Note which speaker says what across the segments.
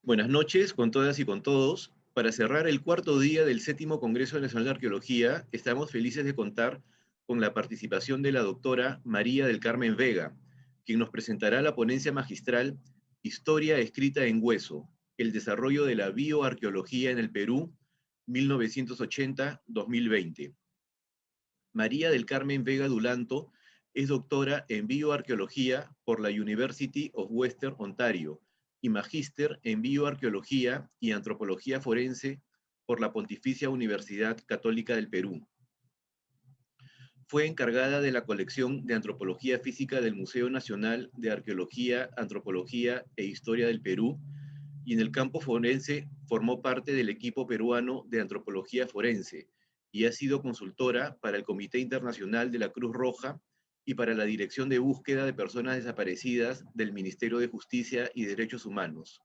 Speaker 1: Buenas noches con todas y con todos. Para cerrar el cuarto día del séptimo Congreso Nacional de Arqueología, estamos felices de contar con la participación de la doctora María del Carmen Vega, quien nos presentará la ponencia magistral Historia escrita en hueso, el desarrollo de la bioarqueología en el Perú, 1980-2020. María del Carmen Vega Dulanto es doctora en bioarqueología por la University of Western Ontario y magíster en bioarqueología y antropología forense por la Pontificia Universidad Católica del Perú. Fue encargada de la colección de antropología física del Museo Nacional de Arqueología, Antropología e Historia del Perú, y en el campo forense formó parte del equipo peruano de antropología forense y ha sido consultora para el Comité Internacional de la Cruz Roja y para la Dirección de Búsqueda de Personas Desaparecidas del Ministerio de Justicia y Derechos Humanos.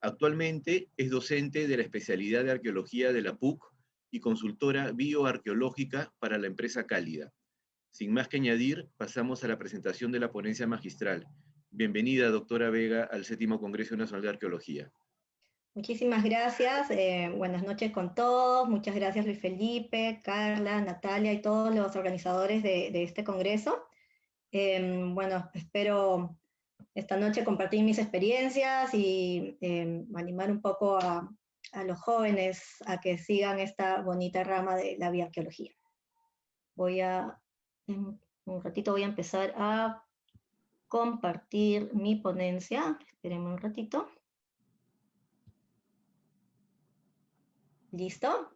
Speaker 1: Actualmente es docente de la especialidad de arqueología de la PUC y consultora bioarqueológica para la empresa Cálida. Sin más que añadir, pasamos a la presentación de la ponencia magistral. Bienvenida, doctora Vega, al séptimo Congreso Nacional de Arqueología.
Speaker 2: Muchísimas gracias, buenas noches con todos, muchas gracias Luis Felipe, Carla, Natalia y todos los organizadores de este congreso. Bueno, espero esta noche compartir mis experiencias y animar un poco a los jóvenes a que sigan esta bonita rama de la bioarqueología. En un ratito voy a empezar a compartir mi ponencia, espérenme un ratito. ¿Listo?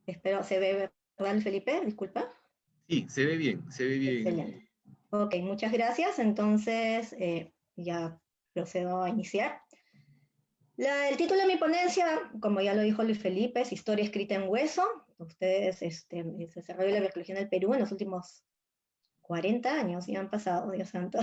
Speaker 2: Espero, ¿se ve verdad, Felipe? Disculpa.
Speaker 1: Sí, se ve bien, se ve bien.
Speaker 2: Excelente. Ok, muchas gracias. Entonces, ya procedo a iniciar. El título de mi ponencia, como ya lo dijo Luis Felipe, es Historia escrita en hueso. Ustedes, el desarrollo de la arqueología en el Perú en los últimos 40 años, ya han pasado, Dios santo.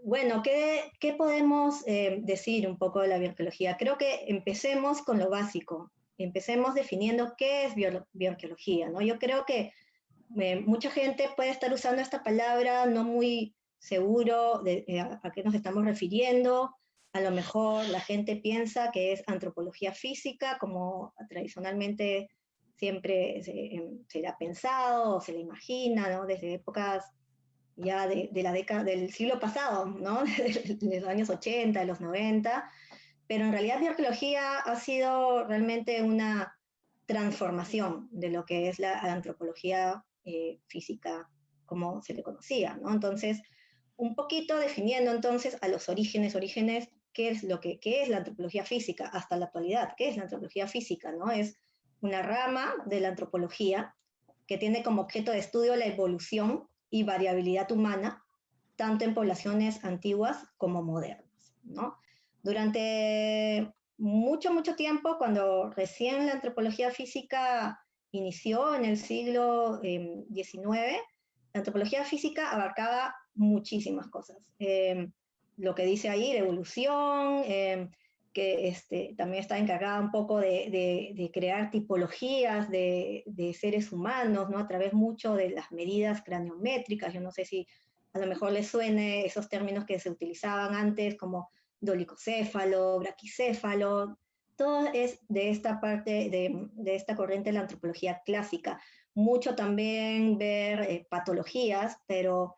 Speaker 2: Bueno, ¿qué podemos decir un poco de la bioarqueología? Creo que empecemos con lo básico. Empecemos definiendo qué es bioarqueología, ¿no? Yo creo que mucha gente puede estar usando esta palabra no muy seguro de a qué nos estamos refiriendo. A lo mejor la gente piensa que es antropología física, como tradicionalmente siempre se le ha pensado o se le imagina, ¿no? Desde épocas ya de la década del siglo pasado, ¿no? De los años 80, de los 90, pero en realidad la arqueología ha sido realmente una transformación de lo que es la antropología física como se le conocía, ¿no? Entonces, un poquito definiendo entonces a los orígenes, qué es la antropología física hasta la actualidad, qué es la antropología física, ¿no? Es una rama de la antropología que tiene como objeto de estudio la evolución y variabilidad humana, tanto en poblaciones antiguas como modernas, ¿no? Durante mucho tiempo, cuando recién la antropología física inició en el siglo XIX, la antropología física abarcaba muchísimas cosas. Lo que dice ahí, la evolución, que también está encargada un poco de crear tipologías de seres humanos, ¿no? A través mucho de las medidas craniométricas. Yo no sé si a lo mejor les suene esos términos que se utilizaban antes, como dolicocéfalo, braquicéfalo, todo es de esta parte, de esta corriente de la antropología clásica. Mucho también ver patologías, pero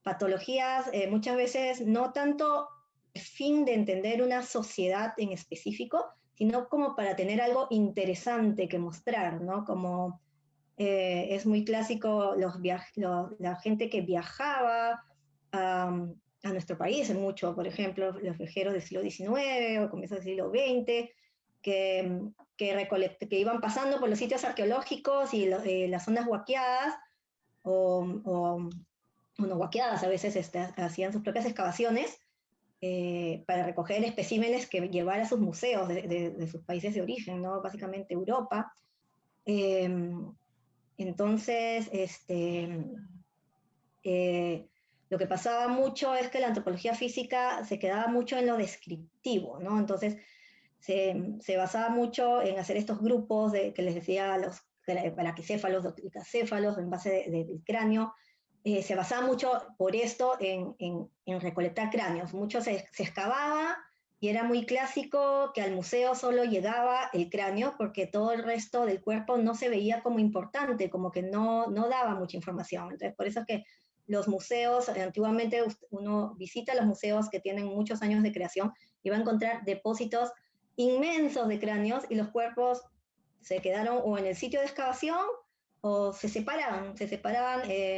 Speaker 2: patologías muchas veces no tanto el fin de entender una sociedad en específico, sino como para tener algo interesante que mostrar, ¿no? Como es muy clásico la gente que viajaba a nuestro país, en mucho, por ejemplo, los viajeros del siglo XIX o comienzos del siglo XX, que iban pasando por los sitios arqueológicos y las zonas huaqueadas, o no huaqueadas, a veces hacían sus propias excavaciones para recoger especímenes que llevar a sus museos de sus países de origen, ¿no? Básicamente Europa. Entonces, lo que pasaba mucho es que la antropología física se quedaba mucho en lo descriptivo, ¿no? Entonces, se basaba mucho en hacer estos grupos que les decía los braquicéfalos, dodecacéfalos, en base del cráneo, se basaba mucho por esto en recolectar cráneos. Mucho se excavaba y era muy clásico que al museo solo llegaba el cráneo porque todo el resto del cuerpo no se veía como importante, como que no daba mucha información. Entonces, por eso es que los museos, antiguamente uno visita los museos que tienen muchos años de creación y va a encontrar depósitos inmensos de cráneos y los cuerpos se quedaron o en el sitio de excavación o se separaban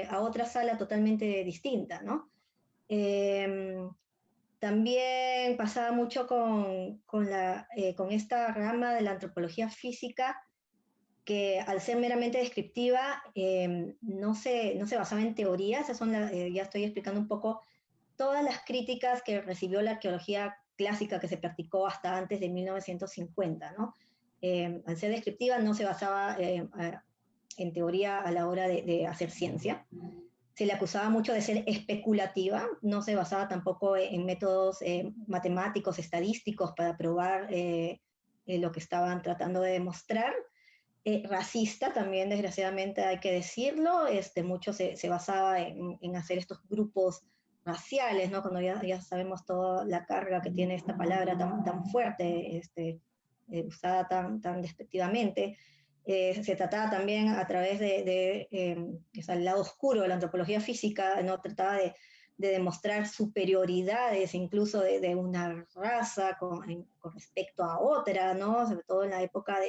Speaker 2: a otra sala totalmente distinta, ¿no? Eh, También pasaba mucho con esta rama de la antropología física que al ser meramente descriptiva no se basaba en teorías, ya estoy explicando un poco todas las críticas que recibió la arqueología clásica que se practicó hasta antes de 1950, ¿no? Al ser descriptiva no se basaba en teoría a la hora de hacer ciencia. Se le acusaba mucho de ser especulativa, no se basaba tampoco en métodos matemáticos, estadísticos para probar lo que estaban tratando de demostrar. Racista también, desgraciadamente hay que decirlo, mucho se basaba en hacer estos grupos raciales, ¿no? Cuando ya sabemos toda la carga que tiene esta palabra tan fuerte, usada tan despectivamente. Se trataba también a través el lado oscuro de la antropología física, ¿no? Trataba de demostrar superioridades incluso de una raza con respecto a otra, ¿no? Sobre todo en la época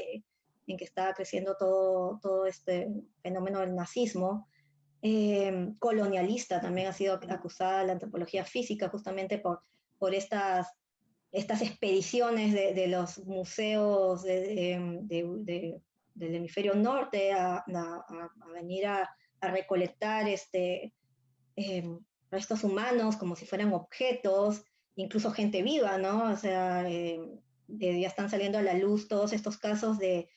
Speaker 2: en que estaba creciendo todo este fenómeno del nazismo. Colonialista también ha sido acusada la antropología física justamente por estas expediciones de los museos del hemisferio norte a venir a recolectar eh, restos humanos como si fueran objetos, incluso gente viva, ¿no? O sea, ya están saliendo a la luz todos estos casos de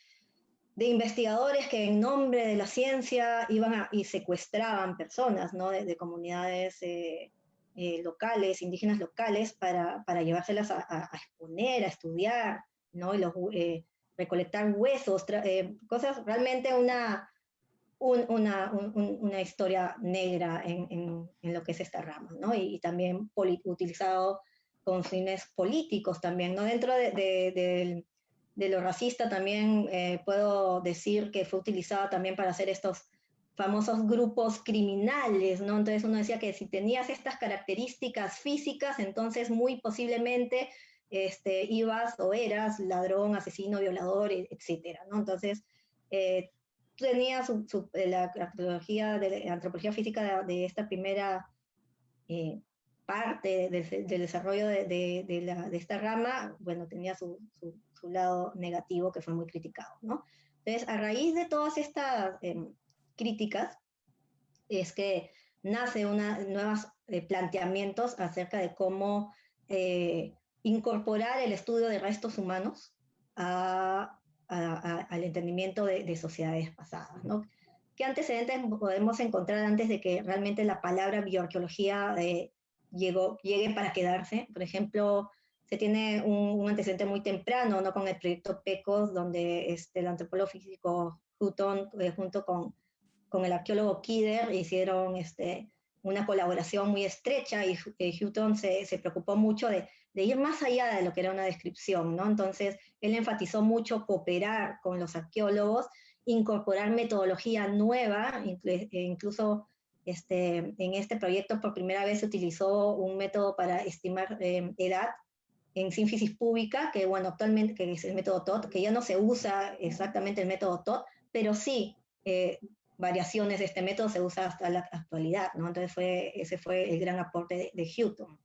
Speaker 2: investigadores que en nombre de la ciencia iban y secuestraban personas, ¿no? de comunidades locales, indígenas locales, para llevárselas a exponer, a estudiar, ¿no? Recolectar huesos, cosas realmente una historia negra en lo que es esta rama, ¿no? Y también utilizado con fines políticos también, ¿no? Dentro de lo racista también puedo decir que fue utilizado también para hacer estos famosos grupos criminales, ¿no? Entonces uno decía que si tenías estas características físicas, entonces muy posiblemente ibas o eras ladrón, asesino, violador, etcétera, ¿no? Entonces, tenía la antropología física de esta primera parte del desarrollo de esta rama, bueno, tenía su lado negativo que fue muy criticado, ¿no? Entonces, a raíz de todas estas críticas, es que nace nuevos planteamientos acerca de cómo incorporar el estudio de restos humanos al entendimiento de sociedades pasadas, ¿no? ¿Qué antecedentes podemos encontrar antes de que realmente la palabra bioarqueología llegue para quedarse? Por ejemplo, se tiene un antecedente muy temprano, ¿no? Con el proyecto PECOS, donde el antropólogo físico Hutton, junto con el arqueólogo Kidder, hicieron una colaboración muy estrecha y Hutton se preocupó mucho de ir más allá de lo que era una descripción, ¿no? Entonces, él enfatizó mucho cooperar con los arqueólogos, incorporar metodología nueva, incluso en este proyecto por primera vez se utilizó un método para estimar edad en sínfisis pública, que bueno, actualmente que es el método TOT, que ya no se usa exactamente el método TOT, pero sí variaciones de este método se usa hasta la actualidad, ¿no? Entonces ese fue el gran aporte de Hutton,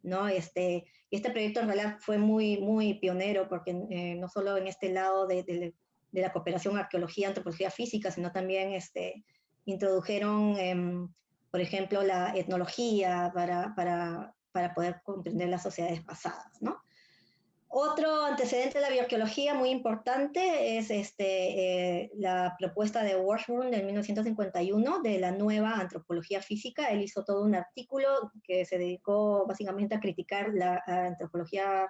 Speaker 2: ¿no? Este proyecto en realidad fue muy pionero porque no solo en este lado de la cooperación arqueología, antropología física, sino también introdujeron, por ejemplo, la etnología para poder comprender las sociedades pasadas, ¿no? Otro antecedente de la bioarqueología muy importante es la propuesta de Washburn en 1951 de la nueva antropología física. Él hizo todo un artículo que se dedicó básicamente a criticar la antropología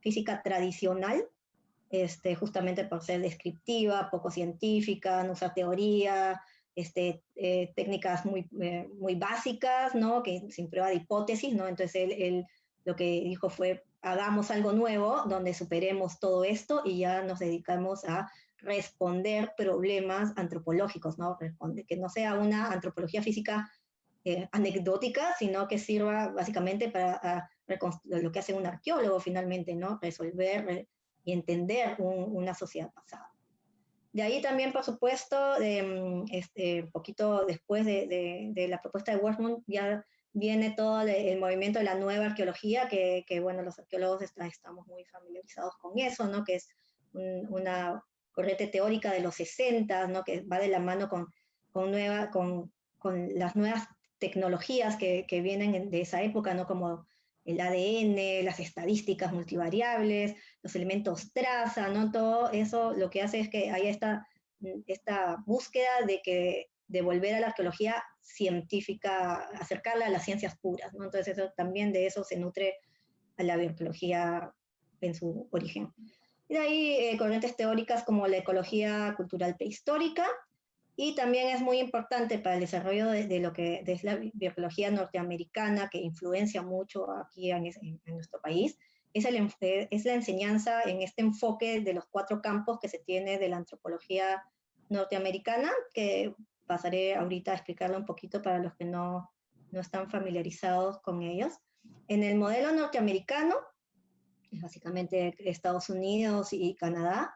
Speaker 2: física tradicional, justamente por ser descriptiva, poco científica, no usar teoría, técnicas muy básicas, ¿no? Que sin prueba de hipótesis, ¿no? Entonces él lo que dijo fue, hagamos algo nuevo donde superemos todo esto y ya nos dedicamos a responder problemas antropológicos, ¿no? Que no sea una antropología física anecdótica, sino que sirva básicamente para lo que hace un arqueólogo finalmente, ¿no? Resolver y entender una sociedad pasada. De ahí también, por supuesto, poquito después de la propuesta de Wortmann, ya viene todo el movimiento de la nueva arqueología, que bueno, los arqueólogos estamos muy familiarizados con eso, ¿no? Que es una corriente teórica de los 60, ¿no? Que va de la mano con las nuevas tecnologías que vienen de esa época, ¿no? Como el ADN, las estadísticas multivariables, los elementos traza, ¿no? Todo eso lo que hace es que haya esta búsqueda de volver a la arqueología científica, acercarla a las ciencias puras, ¿no? Entonces también de eso se nutre a la bioarqueología en su origen. Y de ahí corrientes teóricas como la ecología cultural prehistórica, y también es muy importante para el desarrollo de lo que es la bioarqueología norteamericana, que influencia mucho aquí en nuestro país, es la enseñanza en este enfoque de los 4 campos que se tiene de la antropología norteamericana, que pasaré ahorita a explicarlo un poquito para los que no están familiarizados con ellos. En el modelo norteamericano, básicamente Estados Unidos y Canadá,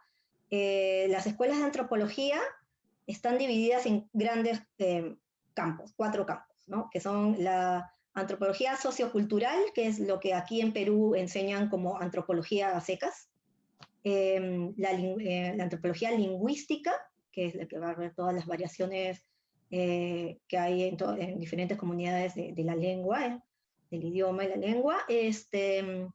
Speaker 2: las escuelas de antropología están divididas en grandes campos, 4 campos, ¿no? Que son la antropología sociocultural, que es lo que aquí en Perú enseñan como antropología a secas, la antropología lingüística, que es la que va a ver todas las variaciones que hay en diferentes comunidades de la lengua, del idioma y la lengua. De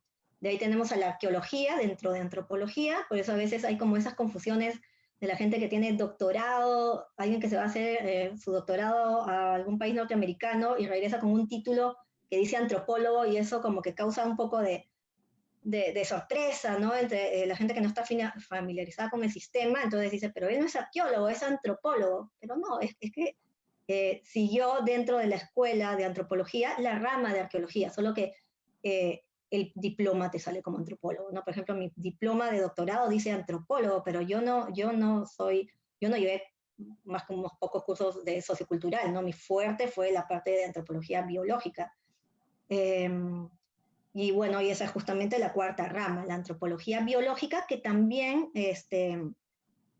Speaker 2: ahí tenemos a la arqueología dentro de antropología, por eso a veces hay como esas confusiones de la gente que tiene doctorado, alguien que se va a hacer su doctorado a algún país norteamericano y regresa con un título que dice antropólogo, y eso como que causa un poco de sorpresa, ¿no? Entre la gente que no está familiarizada con el sistema, entonces dice, pero él no es arqueólogo, es antropólogo. Pero no, es que siguió dentro de la escuela de antropología la rama de arqueología, solo que el diploma te sale como antropólogo, ¿no? Por ejemplo, mi diploma de doctorado dice antropólogo, pero yo no llevé más que unos pocos cursos de sociocultural, ¿no? Mi fuerte fue la parte de antropología biológica. Y bueno, y esa es justamente la 4ª rama, la antropología biológica, que también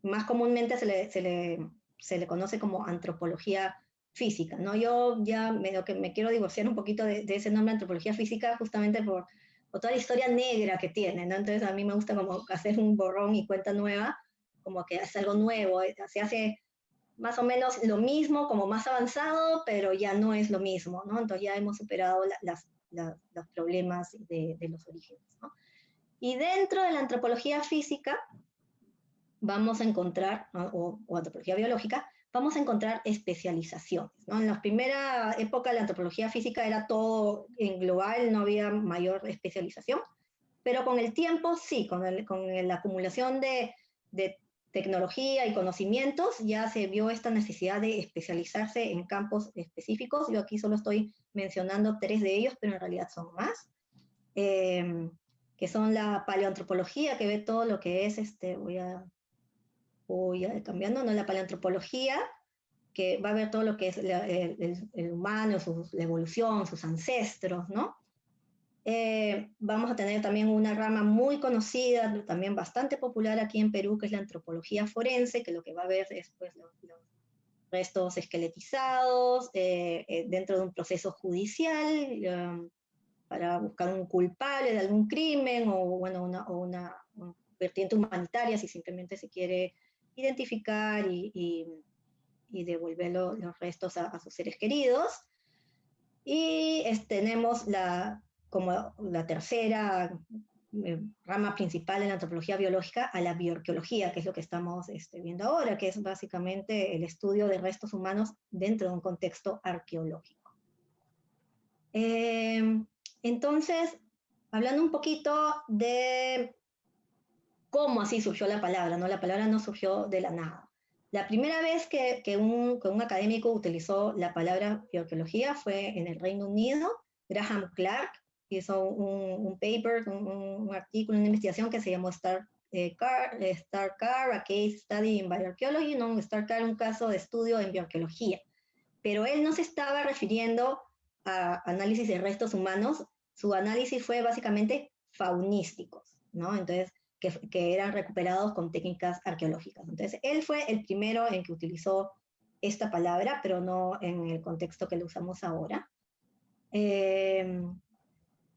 Speaker 2: más comúnmente se le conoce como antropología física, ¿no? Yo ya me quiero divorciar un poquito de ese nombre, antropología física, justamente por toda la historia negra que tiene, ¿no? Entonces a mí me gusta como hacer un borrón y cuenta nueva, como que hace algo nuevo, se hace más o menos lo mismo, como más avanzado, pero ya no es lo mismo, ¿no? Entonces ya hemos superado los problemas de los orígenes, ¿no? Y dentro de la antropología física vamos a encontrar, o antropología biológica, vamos a encontrar especializaciones, ¿no? En la primera época la antropología física era todo en global, no había mayor especialización, pero con el tiempo sí, con la acumulación de tecnología y conocimientos ya se vio esta necesidad de especializarse en campos específicos. Yo aquí solo estoy mencionando 3 de ellos, pero en realidad son más, que son la paleoantropología, que ve todo lo que es, voy a cambiando, ¿no? La paleoantropología, que va a ver todo lo que es el humano, la evolución, sus ancestros, ¿no? Vamos a tener también una rama muy conocida, también bastante popular aquí en Perú, que es la antropología forense, que lo que va a ver es pues, los restos esqueletizados dentro de un proceso judicial para buscar un culpable de algún crimen o bueno, una vertiente humanitaria si simplemente se quiere identificar y devolver los restos a sus seres queridos. Y tenemos como la tercera rama principal en la antropología biológica a la bioarqueología, que es lo que estamos viendo ahora, que es básicamente el estudio de restos humanos dentro de un contexto arqueológico. Entonces, hablando un poquito de cómo así surgió la palabra, ¿no? La palabra no surgió de la nada. La primera vez que un académico utilizó la palabra bioarqueología fue en el Reino Unido. Graham Clark hizo un paper, un artículo, una investigación que se llamó Star Car, a Case Study in Bioarchaeology, ¿no? Star Car, un caso de estudio en bioarqueología. Pero él no se estaba refiriendo a análisis de restos humanos, su análisis fue básicamente faunísticos, ¿no? Entonces, que eran recuperados con técnicas arqueológicas. Entonces, él fue el primero en que utilizó esta palabra, pero no en el contexto que lo usamos ahora.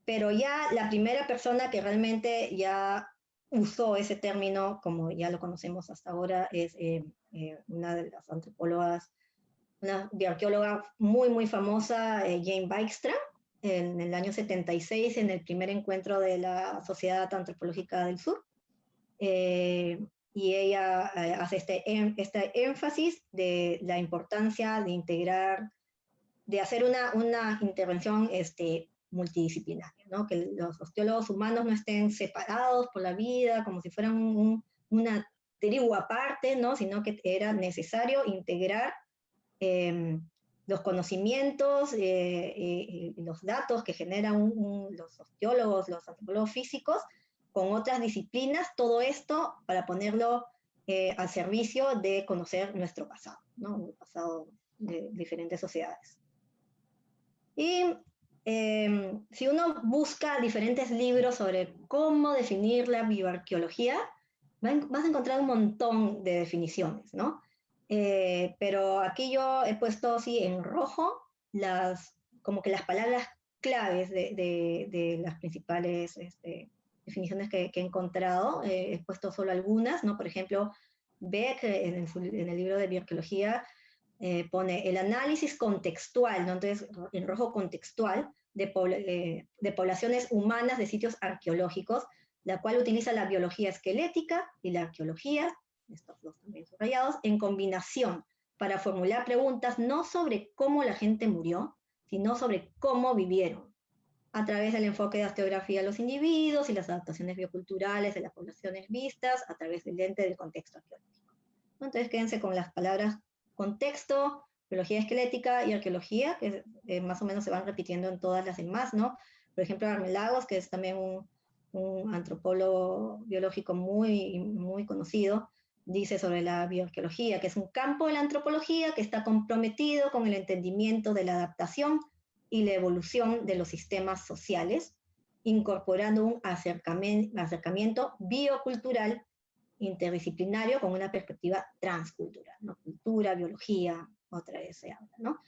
Speaker 2: Pero ya la primera persona que realmente ya usó ese término, como ya lo conocemos hasta ahora, es una de las antropólogas, una bioarqueóloga muy, muy famosa, Jane Dijkstra, en el año 76, en el primer encuentro de la Sociedad Antropológica del Sur. Y ella hace este énfasis de la importancia de integrar, de hacer una intervención multidisciplinaria, ¿no? Que los osteólogos humanos no estén separados por la vida como si fueran una tribu aparte, ¿no? Sino que era necesario integrar los conocimientos y los datos que generan los osteólogos, los antropólogos físicos, con otras disciplinas, todo esto para ponerlo al servicio de conocer nuestro pasado, ¿no? El pasado de diferentes sociedades. Y si uno busca diferentes libros sobre cómo definir la bioarqueología, vas a encontrar un montón de definiciones, ¿no? Pero aquí yo he puesto así en rojo como que las palabras claves de las principales definiciones que he encontrado. He puesto solo algunas, ¿no? Por ejemplo, Beck en el libro de bioarqueología pone el análisis contextual, ¿no? Entonces en rojo contextual de poblaciones humanas de sitios arqueológicos, la cual utiliza la biología esquelética y la arqueología, estos dos también subrayados, en combinación para formular preguntas no sobre cómo la gente murió, sino sobre cómo vivieron, a través del enfoque de osteografía de los individuos y las adaptaciones bioculturales de las poblaciones vistas a través del lente del contexto arqueológico. Entonces quédense con las palabras contexto, biología esquelética y arqueología, que más o menos se van repitiendo en todas las demás, ¿no? Por ejemplo, Armelagos, que es también un antropólogo biológico muy, muy conocido, dice sobre la bioarqueología, que es un campo de la antropología que está comprometido con el entendimiento de la adaptación y la evolución de los sistemas sociales, incorporando un acercamiento biocultural interdisciplinario con una perspectiva transcultural, ¿no? Cultura, biología, otra vez se habla, ¿no?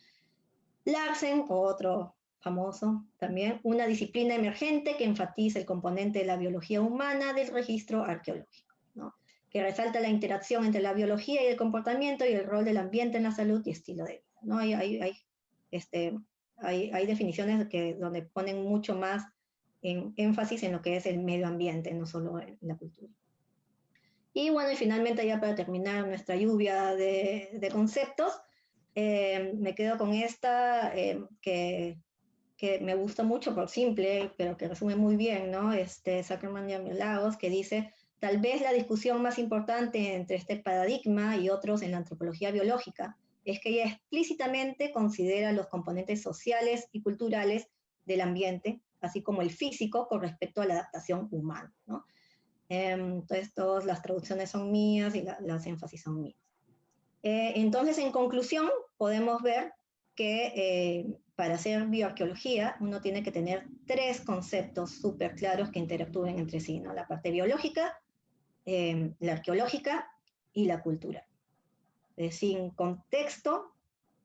Speaker 2: Larsen, otro famoso también, una disciplina emergente que enfatiza el componente de la biología humana del registro arqueológico, ¿no? Que resalta la interacción entre la biología y el comportamiento y el rol del ambiente en la salud y estilo de vida, ¿no? Hay definiciones donde ponen mucho más énfasis en lo que es el medio ambiente, no solo en la cultura. Y bueno, y finalmente ya para terminar nuestra lluvia de conceptos, me quedo con esta que me gusta mucho por simple, pero que resume muy bien, ¿no? Zuckerman y Armelagos, que dice, tal vez la discusión más importante entre este paradigma y otros en la antropología biológica es que ella explícitamente considera los componentes sociales y culturales del ambiente, así como el físico con respecto a la adaptación humana, ¿no? Entonces, todas las traducciones son mías y las énfasis son mías. Entonces, en conclusión, podemos ver que para hacer bioarqueología uno tiene que tener tres conceptos súper claros que interactúen entre sí, ¿no? La parte biológica, la arqueológica y la cultural. Sin contexto,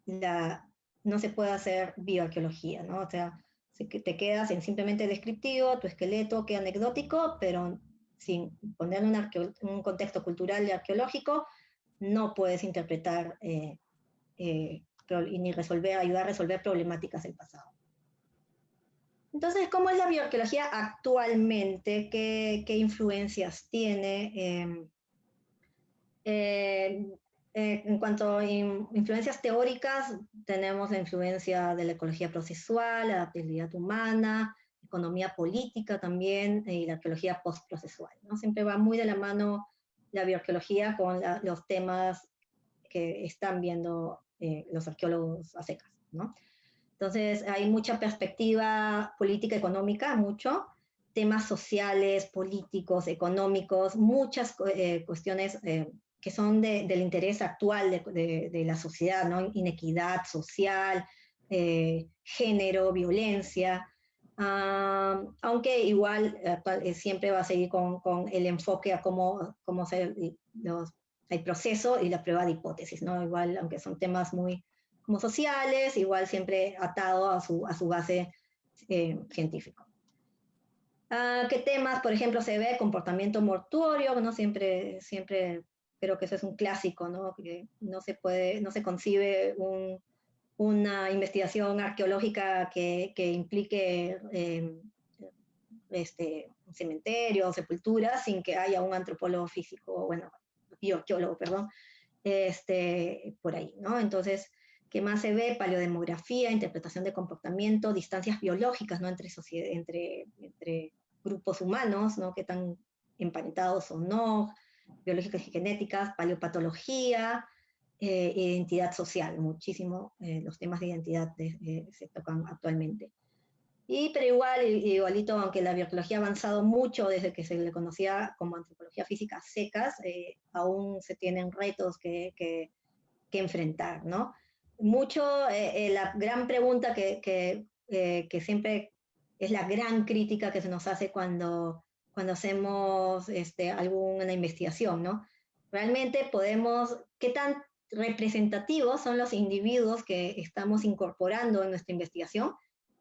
Speaker 2: no se puede hacer bioarqueología, ¿no? O sea, te quedas en simplemente descriptivo, tu esqueleto queda anecdótico, pero sin poner un contexto cultural y arqueológico, no puedes interpretar ni ayudar a resolver problemáticas del pasado. Entonces, ¿cómo es la bioarqueología actualmente? ¿Qué influencias tiene? En cuanto a influencias teóricas, tenemos la influencia de la ecología procesual, la adaptabilidad humana, economía política también, y la arqueología postprocesual, ¿no? Siempre va muy de la mano la bioarqueología con los temas que están viendo los arqueólogos a secas, ¿no? Entonces, hay mucha perspectiva política, económica, mucho, temas sociales, políticos, económicos, muchas cuestiones que son del interés actual de la sociedad, ¿no? Inequidad social, género, violencia, aunque igual siempre va a seguir con el enfoque a cómo el proceso y la prueba de hipótesis, ¿no? Igual, aunque son temas muy como sociales, igual siempre atado a su base científico. ¿Qué temas, por ejemplo, se ve? Comportamiento mortuorio, ¿no? Siempre creo que eso es un clásico, ¿no? Que no se concibe una investigación arqueológica que implique un cementerio, sepultura, sin que haya un antropólogo físico, bueno, bioarqueólogo, perdón, por ahí, ¿no? Entonces, ¿qué más se ve? Paleodemografía, interpretación de comportamiento, distancias biológicas, ¿no? Entre grupos humanos, ¿no? Que están emparentados o no, biológicas y genéticas, paleopatología, identidad social, muchísimo los temas de identidad se tocan actualmente. Pero igualito, aunque la biología ha avanzado mucho desde que se le conocía como antropología física secas, aún se tienen retos que enfrentar, ¿no? Mucho, la gran pregunta que siempre es la gran crítica que se nos hace cuando hacemos alguna investigación, ¿no? Realmente ¿qué tan representativos son los individuos que estamos incorporando en nuestra investigación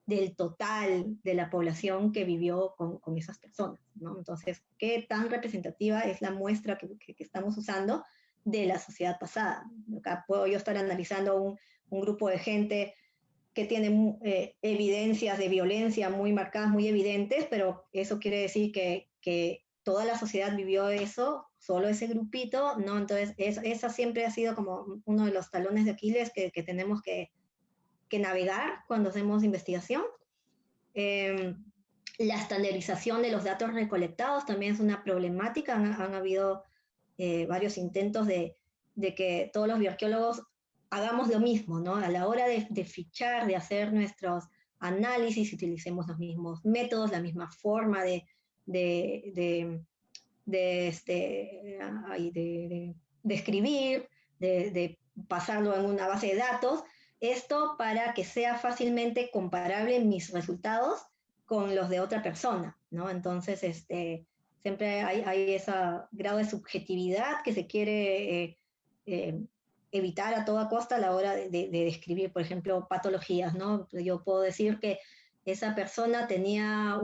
Speaker 2: del total de la población que vivió con esas personas, ¿no? Entonces, ¿qué tan representativa es la muestra que estamos usando de la sociedad pasada? Acá puedo yo estar analizando un grupo de gente que tiene evidencias de violencia muy marcadas, muy evidentes, pero eso quiere decir que toda la sociedad vivió eso, solo ese grupito, ¿no? Entonces, esa siempre ha sido como uno de los talones de Aquiles que tenemos que navegar cuando hacemos investigación. La estandarización de los datos recolectados también es una problemática. Han habido varios intentos de que todos los bioarqueólogos hagamos lo mismo, ¿no? A la hora de fichar, de hacer nuestros análisis, utilicemos los mismos métodos, la misma forma de escribir, de pasarlo en una base de datos. Esto para que sea fácilmente comparable mis resultados con los de otra persona, ¿no? Entonces, siempre hay ese grado de subjetividad que se quiere evitar a toda costa a la hora de describir, por ejemplo, patologías, ¿no? Yo puedo decir que esa persona tenía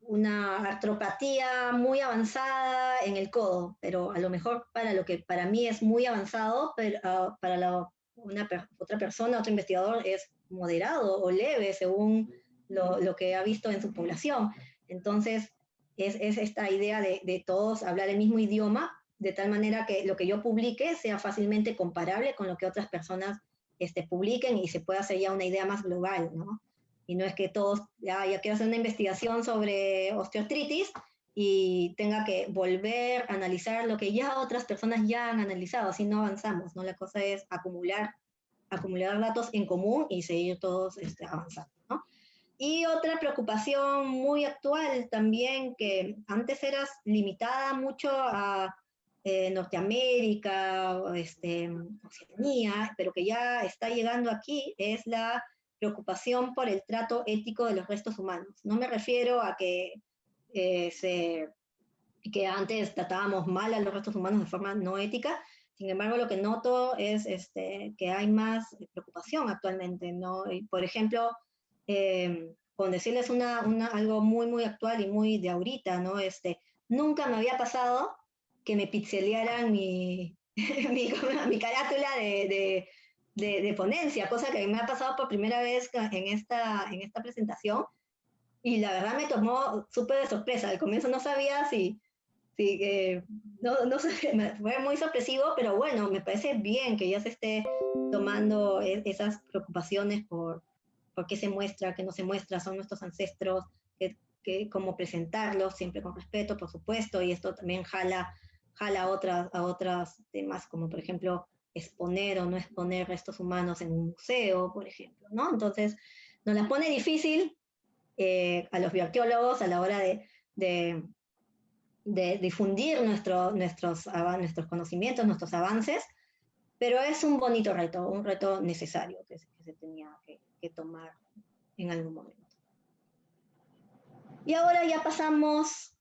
Speaker 2: una artropatía muy avanzada en el codo, pero a lo mejor para lo que para mí es muy avanzado, pero para otra persona, otro investigador, es moderado o leve según lo que ha visto en su población. Entonces, es esta idea de todos hablar el mismo idioma, de tal manera que lo que yo publique sea fácilmente comparable con lo que otras personas publiquen y se pueda hacer ya una idea más global, ¿no? Y no es que todos, ya quiero hacer una investigación sobre osteoartritis y tenga que volver a analizar lo que ya otras personas ya han analizado, así no avanzamos, ¿no? La cosa es acumular datos en común y seguir todos avanzando, ¿no? Y otra preocupación muy actual también, que antes era limitada mucho a Norteamérica, Oceanía, pero que ya está llegando aquí, es la preocupación por el trato ético de los restos humanos. No me refiero a que antes tratábamos mal a los restos humanos de forma no ética. Sin embargo, lo que noto es que hay más preocupación actualmente, ¿no? Y, por ejemplo, con decirles algo muy, muy actual y muy de ahorita, ¿no? Nunca me había pasado que me pixelearan mi carátula de ponencia, cosa que me ha pasado por primera vez en esta presentación, y la verdad me tomó súper de sorpresa. Al comienzo no sabía no sé, fue muy sorpresivo, pero bueno, me parece bien que ya se esté tomando esas preocupaciones por qué se muestra, qué no se muestra, son nuestros ancestros, cómo presentarlos, siempre con respeto, por supuesto, y esto también jala jala a otros temas, como por ejemplo exponer o no exponer restos humanos en un museo, por ejemplo, ¿no? Entonces, nos las pone difícil a los bioarqueólogos a la hora de difundir nuestros conocimientos, nuestros avances, pero es un bonito reto, un reto necesario que se tenía que tomar en algún momento. Y ahora ya pasamos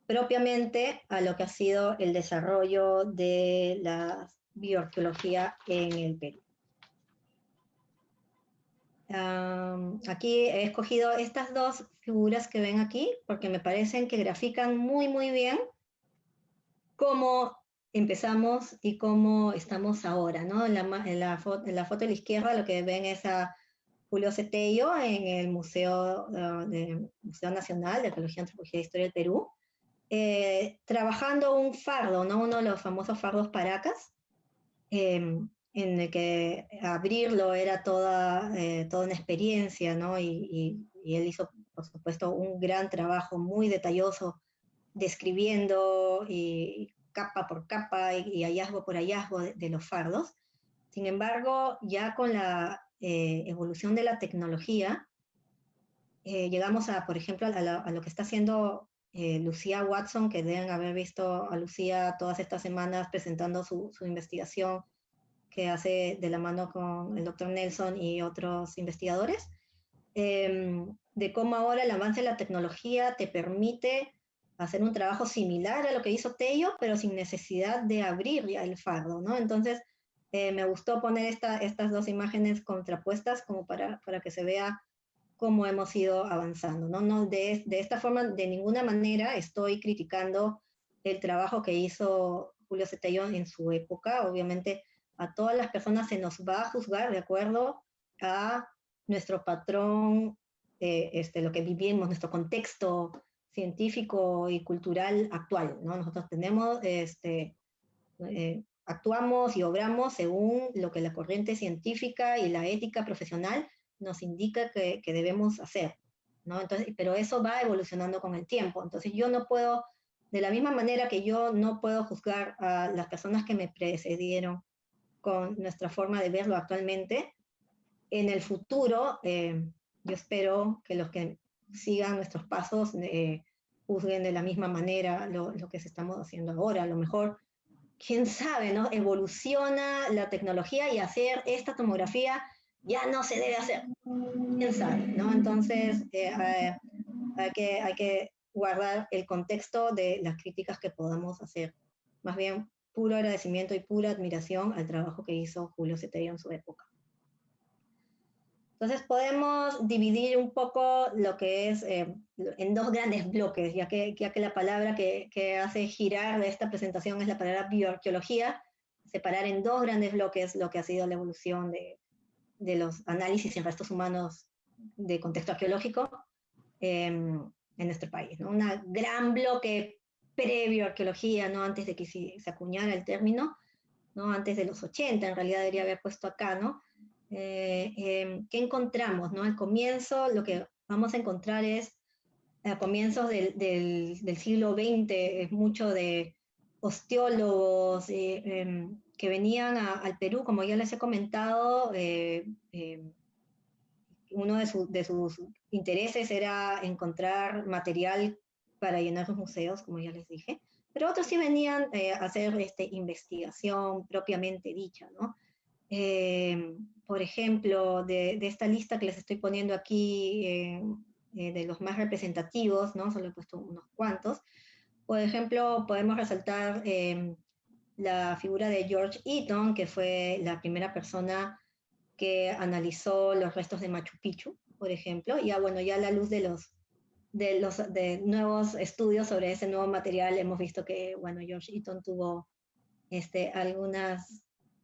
Speaker 2: propiamente a lo que ha sido el desarrollo de la bioarqueología en el Perú. Aquí he escogido estas dos figuras que ven aquí porque me parecen que grafican muy, muy bien cómo empezamos y cómo estamos ahora, ¿no? En la foto de la izquierda lo que ven es a Julio Cetello en el Museo Nacional de Arqueología, Antropología e Historia del Perú, trabajando un fardo, ¿no? Uno de los famosos fardos Paracas, en el que abrirlo era toda una experiencia, ¿no? Y él hizo, por supuesto, un gran trabajo muy detalloso describiendo capa por capa y hallazgo por hallazgo de los fardos. Sin embargo, ya con la evolución de la tecnología, llegamos a, por ejemplo, a lo que está haciendo Lucía Watson, que deben haber visto a Lucía todas estas semanas presentando su investigación que hace de la mano con el doctor Nelson y otros investigadores, de cómo ahora el avance de la tecnología te permite hacer un trabajo similar a lo que hizo Tello, pero sin necesidad de abrir ya el fardo, ¿no? Entonces, me gustó poner estas dos imágenes contrapuestas como para que se vea cómo hemos ido avanzando, ¿no? No de esta forma, de ninguna manera estoy criticando el trabajo que hizo Julio Cetello en su época. Obviamente, a todas las personas se nos va a juzgar de acuerdo a nuestro patrón, lo que vivimos, nuestro contexto científico y cultural actual, ¿no? Nosotros tenemos, actuamos y obramos según lo que la corriente científica y la ética profesional nos indica que debemos hacer, ¿no? Entonces, pero eso va evolucionando con el tiempo. Entonces, yo no puedo, de la misma manera que yo no puedo juzgar a las personas que me precedieron con nuestra forma de verlo actualmente, en el futuro, yo espero que los que sigan nuestros pasos juzguen de la misma manera lo que se estamos haciendo ahora. A lo mejor, quién sabe, ¿no? Evoluciona la tecnología y hacer esta tomografía ya no se debe hacer. Quién sabe, ¿no? Entonces, hay que guardar el contexto de las críticas que podamos hacer. Más bien, puro agradecimiento y pura admiración al trabajo que hizo Julio Cetello en su época. Entonces podemos dividir un poco lo que es en dos grandes bloques, ya que la palabra que hace girar de esta presentación es la palabra bioarqueología, separar en dos grandes bloques lo que ha sido la evolución de los análisis en restos humanos de contexto arqueológico en nuestro país, ¿no? Un gran bloque previo a arqueología, ¿no? Antes de que se acuñara el término, ¿no? Antes de los 80, en realidad debería haber puesto acá, ¿no? ¿Qué encontramos, ¿no? Al comienzo, lo que vamos a encontrar es, a comienzos del siglo XX, es mucho de osteólogos que venían al Perú, como ya les he comentado, uno de sus intereses era encontrar material para llenar los museos, como ya les dije, pero otros sí venían a hacer investigación propiamente dicha, ¿no? Por ejemplo, de esta lista que les estoy poniendo aquí, de los más representativos, ¿no? Solo he puesto unos cuantos. Por ejemplo, podemos resaltar la figura de George Eaton, que fue la primera persona que analizó los restos de Machu Picchu, por ejemplo. Ya, bueno, ya a la luz de nuevos estudios sobre ese nuevo material, hemos visto que, bueno, George Eaton tuvo algunas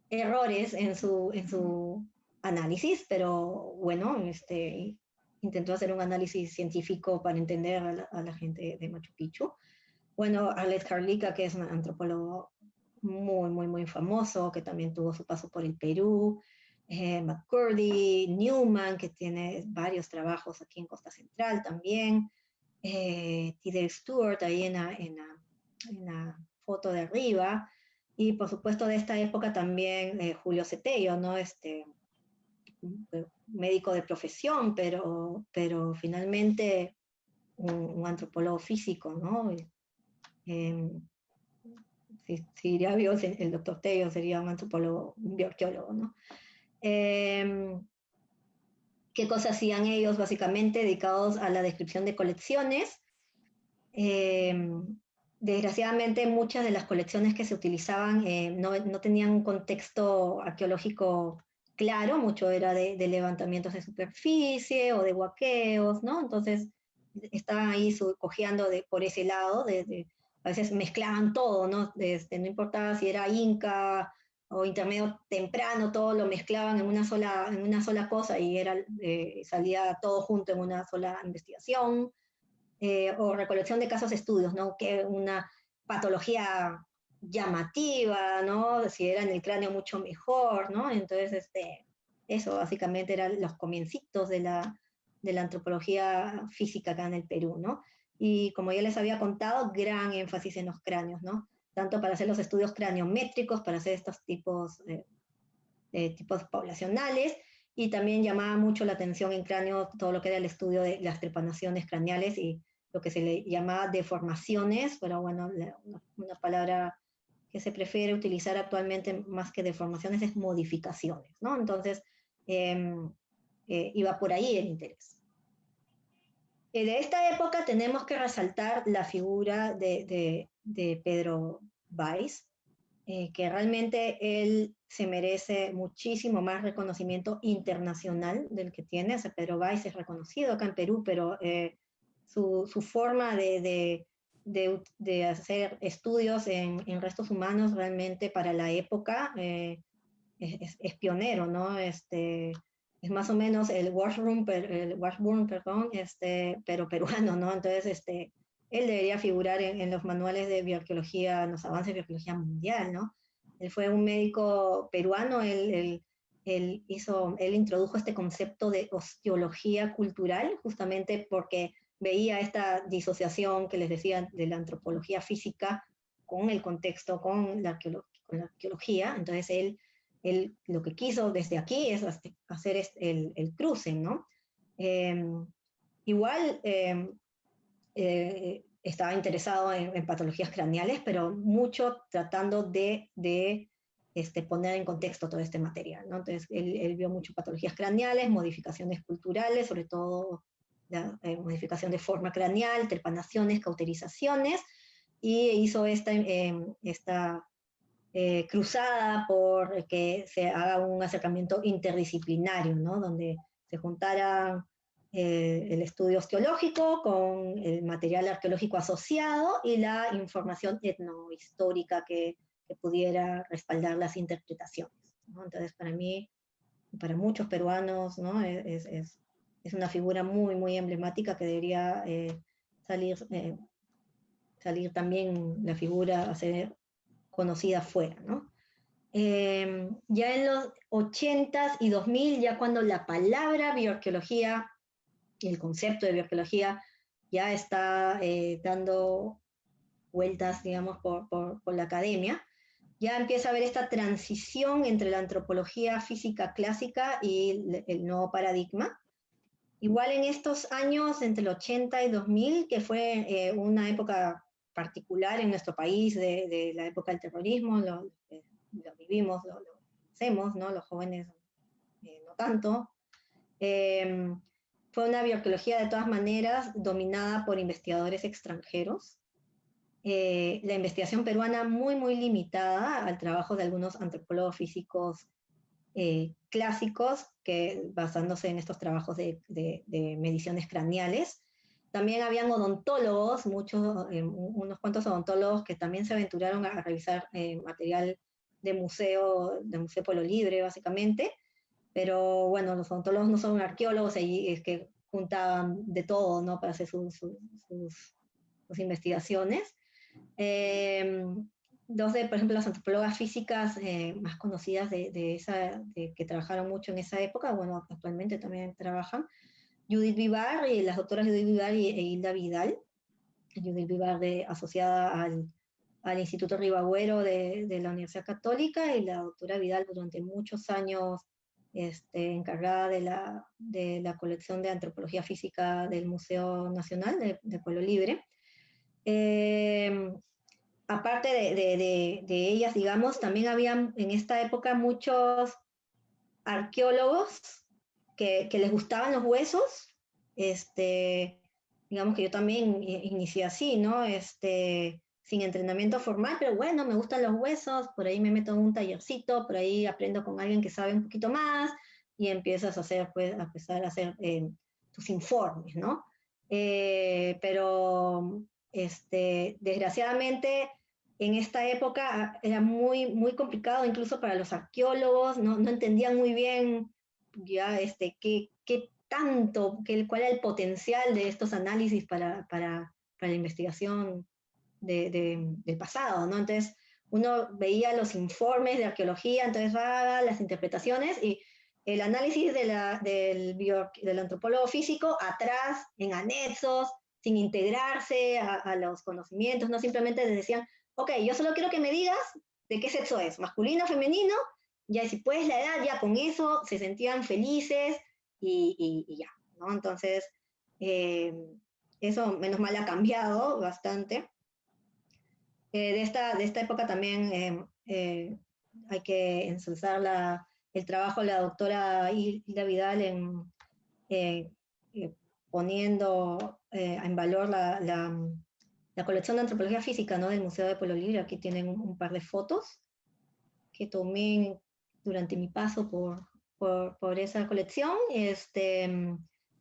Speaker 2: errores en su análisis, pero bueno, intentó hacer un análisis científico para entender a la gente de Machu Picchu. Bueno, Alex Harlika, que es un antropólogo muy, muy, muy famoso, que también tuvo su paso por el Perú, McCurdy, Newman, que tiene varios trabajos aquí en Costa Central también, Tidel Stewart ahí en la foto de arriba. Y por supuesto de esta época también Julio Cetello, ¿no? Médico de profesión, pero finalmente un antropólogo físico, ¿no? Eh, si iría vivo el doctor Tello sería un antropólogo, un bioarqueólogo, ¿no? ¿Qué cosas hacían ellos? Básicamente dedicados a la descripción de colecciones. Desgraciadamente muchas de las colecciones que se utilizaban no tenían un contexto arqueológico claro, mucho era de levantamientos de superficie o de huaqueos, ¿no? Entonces estaban ahí cojeando por ese lado, a veces mezclaban todo, ¿no? No importaba si era inca o intermedio temprano, todo lo mezclaban en una sola cosa y salía todo junto en una sola investigación. O recolección de casos de estudios, ¿no? Que una patología llamativa, ¿no? Si era en el cráneo mucho mejor, ¿no? Entonces, eso básicamente eran los comiencitos de la antropología física acá en el Perú, ¿no? Y como ya les había contado, gran énfasis en los cráneos, ¿no? Tanto para hacer los estudios craniométricos, para hacer estos tipos poblacionales, y también llamaba mucho la atención en cráneo todo lo que era el estudio de las trepanaciones craneales y lo que se le llamaba deformaciones, pero bueno, una palabra que se prefiere utilizar actualmente más que deformaciones es modificaciones, ¿no? Entonces, iba por ahí el interés. De esta época tenemos que resaltar la figura de Pedro Valls, que realmente él se merece muchísimo más reconocimiento internacional del que tiene. O sea, Pedro Valls es reconocido acá en Perú, pero su forma de hacer estudios en restos humanos realmente para la época es pionero, ¿no? Es más o menos el washburn, perdón, pero peruano, ¿no? Entonces, él debería figurar en los manuales de bioarqueología, en los avances de bioarqueología mundial, ¿no? Él fue un médico peruano, él introdujo este concepto de osteología cultural, justamente porque veía esta disociación que les decía de la antropología física con el contexto, con la arqueología. Entonces él lo que quiso desde aquí es hacer el cruce, ¿no? Igual estaba interesado en patologías craneales, pero mucho tratando de poner en contexto todo este material, ¿no? Entonces, él vio mucho patologías craneales, modificaciones culturales, sobre todo la modificación de forma craneal, trepanaciones, cauterizaciones, y hizo esta cruzada por que se haga un acercamiento interdisciplinario, ¿no? Donde se juntara el estudio osteológico con el material arqueológico asociado y la información etnohistórica que pudiera respaldar las interpretaciones, ¿no? Entonces, para mí, para muchos peruanos, ¿no? Es una figura muy, muy emblemática que debería salir también la figura a ser conocida fuera, ¿no? Ya en los 80s y 2000, ya cuando la palabra bioarqueología y el concepto de bioarqueología ya está dando vueltas, digamos, por la academia, ya empieza a haber esta transición entre la antropología física clásica y el nuevo paradigma. Igual en estos años, entre el 80 y 2000, que fue una época particular en nuestro país, de la época del terrorismo, lo vivimos, lo hacemos, ¿no? Los jóvenes no tanto. Fue una bioarqueología de todas maneras dominada por investigadores extranjeros. La investigación peruana muy, muy limitada al trabajo de algunos antropólogos físicos clásicos, que basándose en estos trabajos de mediciones craneales. También habían odontólogos, unos cuantos odontólogos que también se aventuraron a revisar material de museo Pueblo Libre, básicamente. Pero bueno, los odontólogos no son arqueólogos, y es que juntaban de todo, ¿no? Para hacer sus investigaciones. Dos por ejemplo, las antropólogas físicas más conocidas que trabajaron mucho en esa época, bueno, actualmente también trabajan, Judith Vivar, las doctoras Judith Vivar e Hilda Vidal. Judith Vivar asociada al Instituto Ribagüero de la Universidad Católica, y la doctora Vidal durante muchos años encargada de la colección de antropología física del Museo Nacional de Pueblo Libre. Aparte de ellas, digamos, también había en esta época muchos arqueólogos que les gustaban los huesos. Digamos que yo también inicié así, ¿no? Sin entrenamiento formal, pero bueno, me gustan los huesos, por ahí me meto en un tallercito, por ahí aprendo con alguien que sabe un poquito más, y empiezas a hacer, pues, a empezar a hacer tus informes, ¿no? Pero desgraciadamente en esta época era muy complicado incluso para los arqueólogos, no entendían muy bien ya qué tanto, cuál era el potencial de estos análisis para la investigación del pasado, ¿no? Entonces uno veía los informes de arqueología, entonces las interpretaciones, y el análisis del antropólogo físico atrás, en anexos, sin integrarse a los conocimientos, no simplemente les decían, ok, yo solo quiero que me digas de qué sexo es, masculino, femenino, ya si puedes la edad, ya con eso se sentían felices y ya, ¿no? Entonces, eso menos mal ha cambiado bastante. De esta época también hay que ensalzar el trabajo de la doctora Hilda Vidal eh, poniendo en valor la colección de antropología física, ¿no? Del Museo de Pueblo Libre. Aquí tienen un par de fotos que tomé durante mi paso por esa colección.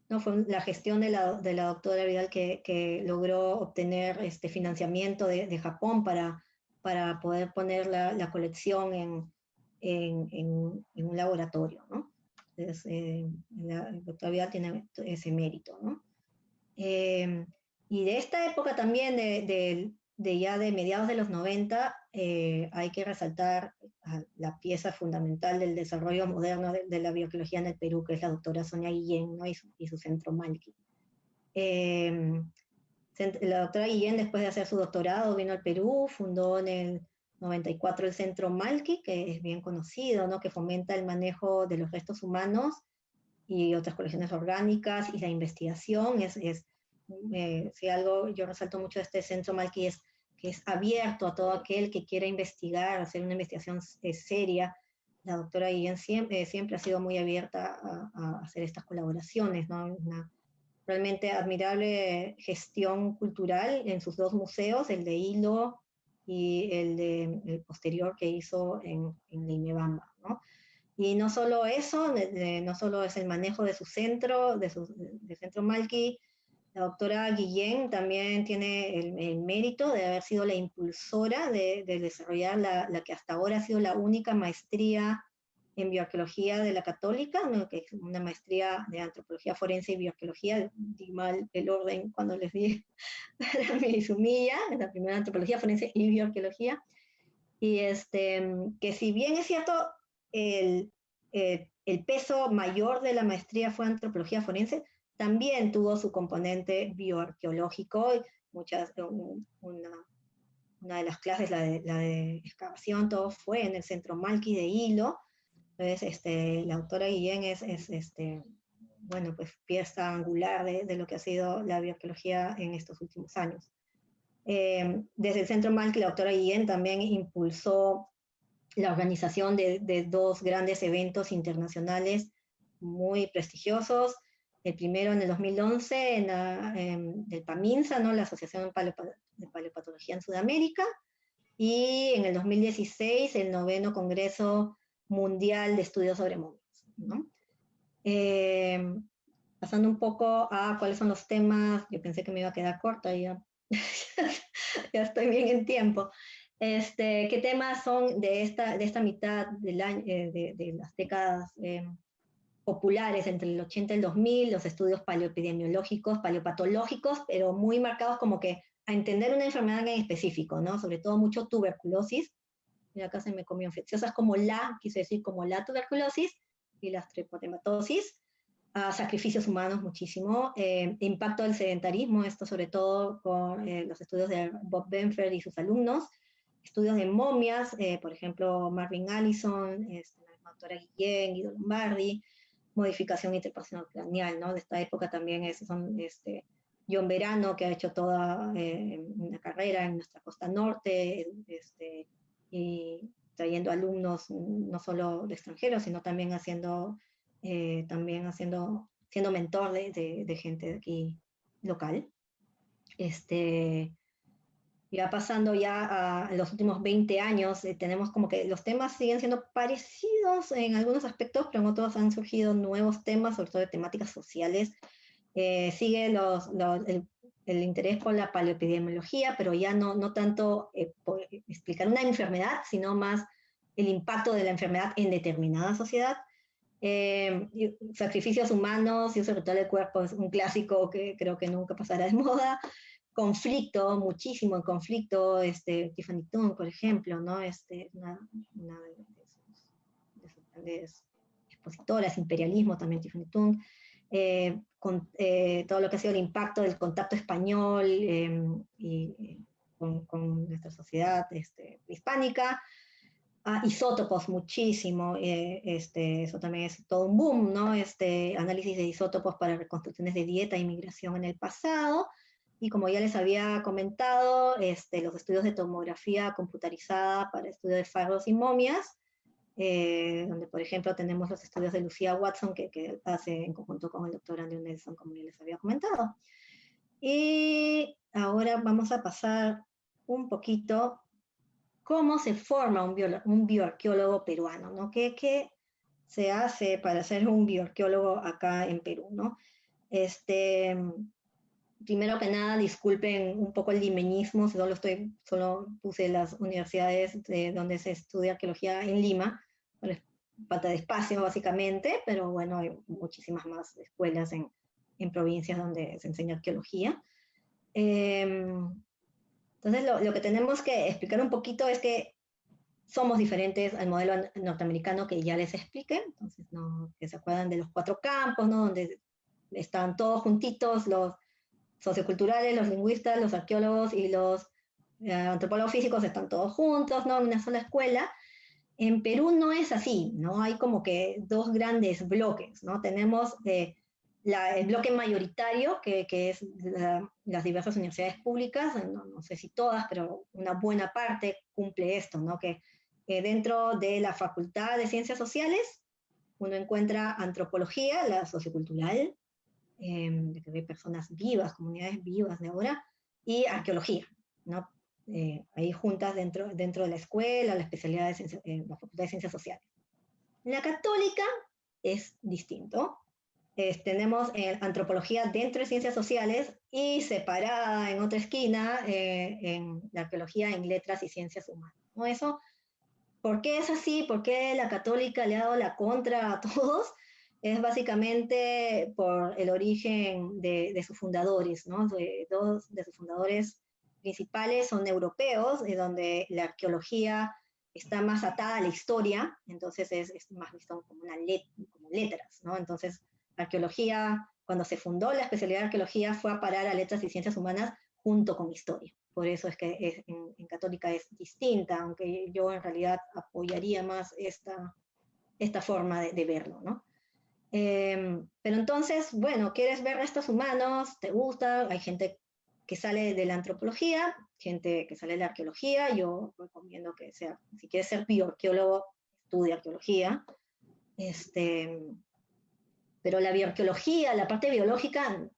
Speaker 2: No, fue la gestión de la doctora Vidal que logró obtener financiamiento de Japón para poder poner la colección en un laboratorio, ¿no? Entonces, la doctora Vidal tiene ese mérito, ¿no? Y de esta época también, ya de mediados de los 90, hay que resaltar la pieza fundamental del desarrollo moderno de la bioarqueología en el Perú, que es la doctora Sonia Guillén, ¿no? y su centro Malqui. La doctora Guillén, después de hacer su doctorado, vino al Perú, fundó en el 94 el centro Malqui, que es bien conocido, ¿no? Que fomenta el manejo de los restos humanos y otras colecciones orgánicas y la investigación. Si algo yo resalto mucho de este centro Malqui es que es abierto a todo aquel que quiera investigar, hacer una investigación seria. La doctora Guillén siempre ha sido muy abierta a hacer estas colaboraciones, ¿no? Una realmente admirable gestión cultural en sus dos museos, el de Hilo y el posterior que hizo en Limebamba, ¿no? Y no solo eso, no solo es el manejo de su centro, del centro Malqui. La doctora Guillén también tiene el mérito de haber sido la impulsora de desarrollar la que hasta ahora ha sido la única maestría en bioarqueología de la Católica, ¿no? Que es una maestría de antropología forense y bioarqueología. Di mal el orden cuando les di mi sumilla, es la primera antropología forense y bioarqueología. Y que si bien es cierto, el peso mayor de la maestría fue antropología forense, también tuvo su componente bioarqueológico. Una de las clases, la de excavación, todo fue en el centro Malqui de Hilo. Entonces, la autora Guillén es bueno, pues pieza angular de lo que ha sido la bioarqueología en estos últimos años. Desde el centro Malqui, la doctora Guillén también impulsó la organización de dos grandes eventos internacionales muy prestigiosos. El primero en el 2011 del PAMINSA, ¿no? La Asociación de Paleopatología en Sudamérica, y en el 2016 el 9º Congreso Mundial de Estudios sobre Momias, ¿no? Pasando un poco a cuáles son los temas, yo pensé que me iba a quedar corta y ya, ya estoy bien en tiempo. ¿Qué temas son de esta mitad del año, de las décadas populares entre el 80 y el 2000, los estudios paleoepidemiológicos, paleopatológicos, pero muy marcados como que a entender una enfermedad en específico, ¿no? Sobre todo mucho tuberculosis. Mira, acá se me comió infecciosas como quise decir como la tuberculosis y las tripotematosis. Sacrificios humanos muchísimo, impacto del sedentarismo, esto sobre todo con los estudios de Bob Benford y sus alumnos, estudios de momias, por ejemplo, Marvin Allison, la doctora Guillén, Guido Lombardi, modificación interpersonal craneal, ¿no? De esta época también son John Verano, que ha hecho toda una carrera en nuestra costa norte, y trayendo alumnos no solo de extranjeros, sino también siendo mentor de gente de aquí local. Ya pasando ya a los últimos 20 años, tenemos como que los temas siguen siendo parecidos en algunos aspectos, pero en otros han surgido nuevos temas, sobre todo de temáticas sociales. Sigue el interés por la paleoepidemiología, pero ya no tanto por explicar una enfermedad, sino más el impacto de la enfermedad en determinada sociedad. Sacrificios humanos y uso ritual del cuerpo es un clásico que creo que nunca pasará de moda. Conflicto, muchísimo en conflicto, Tiffany Tung, por ejemplo, ¿no? Una de sus grandes expositoras, imperialismo también, Tiffany Tung, con todo lo que ha sido el impacto del contacto español con nuestra sociedad hispánica. Isótopos muchísimo, eso también es todo un boom, ¿no? Análisis de isótopos para reconstrucciones de dieta y migración en el pasado. Y como ya les había comentado, los estudios de tomografía computarizada para estudio de fagos y momias, donde por ejemplo tenemos los estudios de Lucía Watson que hace en conjunto con el doctor Andrew Nelson, como ya les había comentado. Y ahora vamos a pasar un poquito cómo se forma un bioarqueólogo peruano, ¿no? ¿Qué se hace para ser un bioarqueólogo acá en Perú, ¿no? Primero que nada, disculpen un poco el limeñismo, solo puse las universidades donde se estudia arqueología en Lima, por falta de espacio básicamente, pero bueno, hay muchísimas más escuelas en provincias donde se enseña arqueología. Entonces, lo que tenemos que explicar un poquito es que somos diferentes al modelo norteamericano que ya les expliqué, entonces, ¿no? Que se acuerdan de los 4 campos, ¿no? Donde están todos juntitos, los socioculturales, los lingüistas, los arqueólogos y los antropólogos físicos están todos juntos, ¿no? En una sola escuela. En Perú no es así, ¿no? Hay como que 2 grandes bloques, ¿no? Tenemos el bloque mayoritario, que es las diversas universidades públicas, no sé si todas, pero una buena parte cumple esto, ¿no? Que dentro de la Facultad de Ciencias Sociales uno encuentra antropología, la sociocultural, de que ve personas vivas, comunidades vivas de ahora, y arqueología, ¿no? Ahí juntas dentro de la escuela, la especialidad de la Facultad de Ciencias Sociales. En la católica es distinto. Tenemos antropología dentro de ciencias sociales y separada en otra esquina en la arqueología en letras y ciencias humanas, ¿no? Eso, ¿por qué es así? ¿Por qué la católica le ha dado la contra a todos? Es básicamente por el origen de sus fundadores, ¿no? Dos de sus fundadores principales son europeos, donde la arqueología está más atada a la historia, entonces es más visto como como letras, ¿no? Entonces, arqueología, cuando se fundó la especialidad de arqueología, fue a parar a letras y ciencias humanas junto con historia. Por eso es que en católica es distinta, aunque yo en realidad apoyaría más esta forma de verlo, ¿no? Pero entonces, bueno, ¿quieres ver restos humanos? ¿Te gusta? Hay gente que sale de la antropología, gente que sale de la arqueología. Yo recomiendo que si quieres ser bioarqueólogo, estudia arqueología. Pero la bioarqueología, la parte biológica,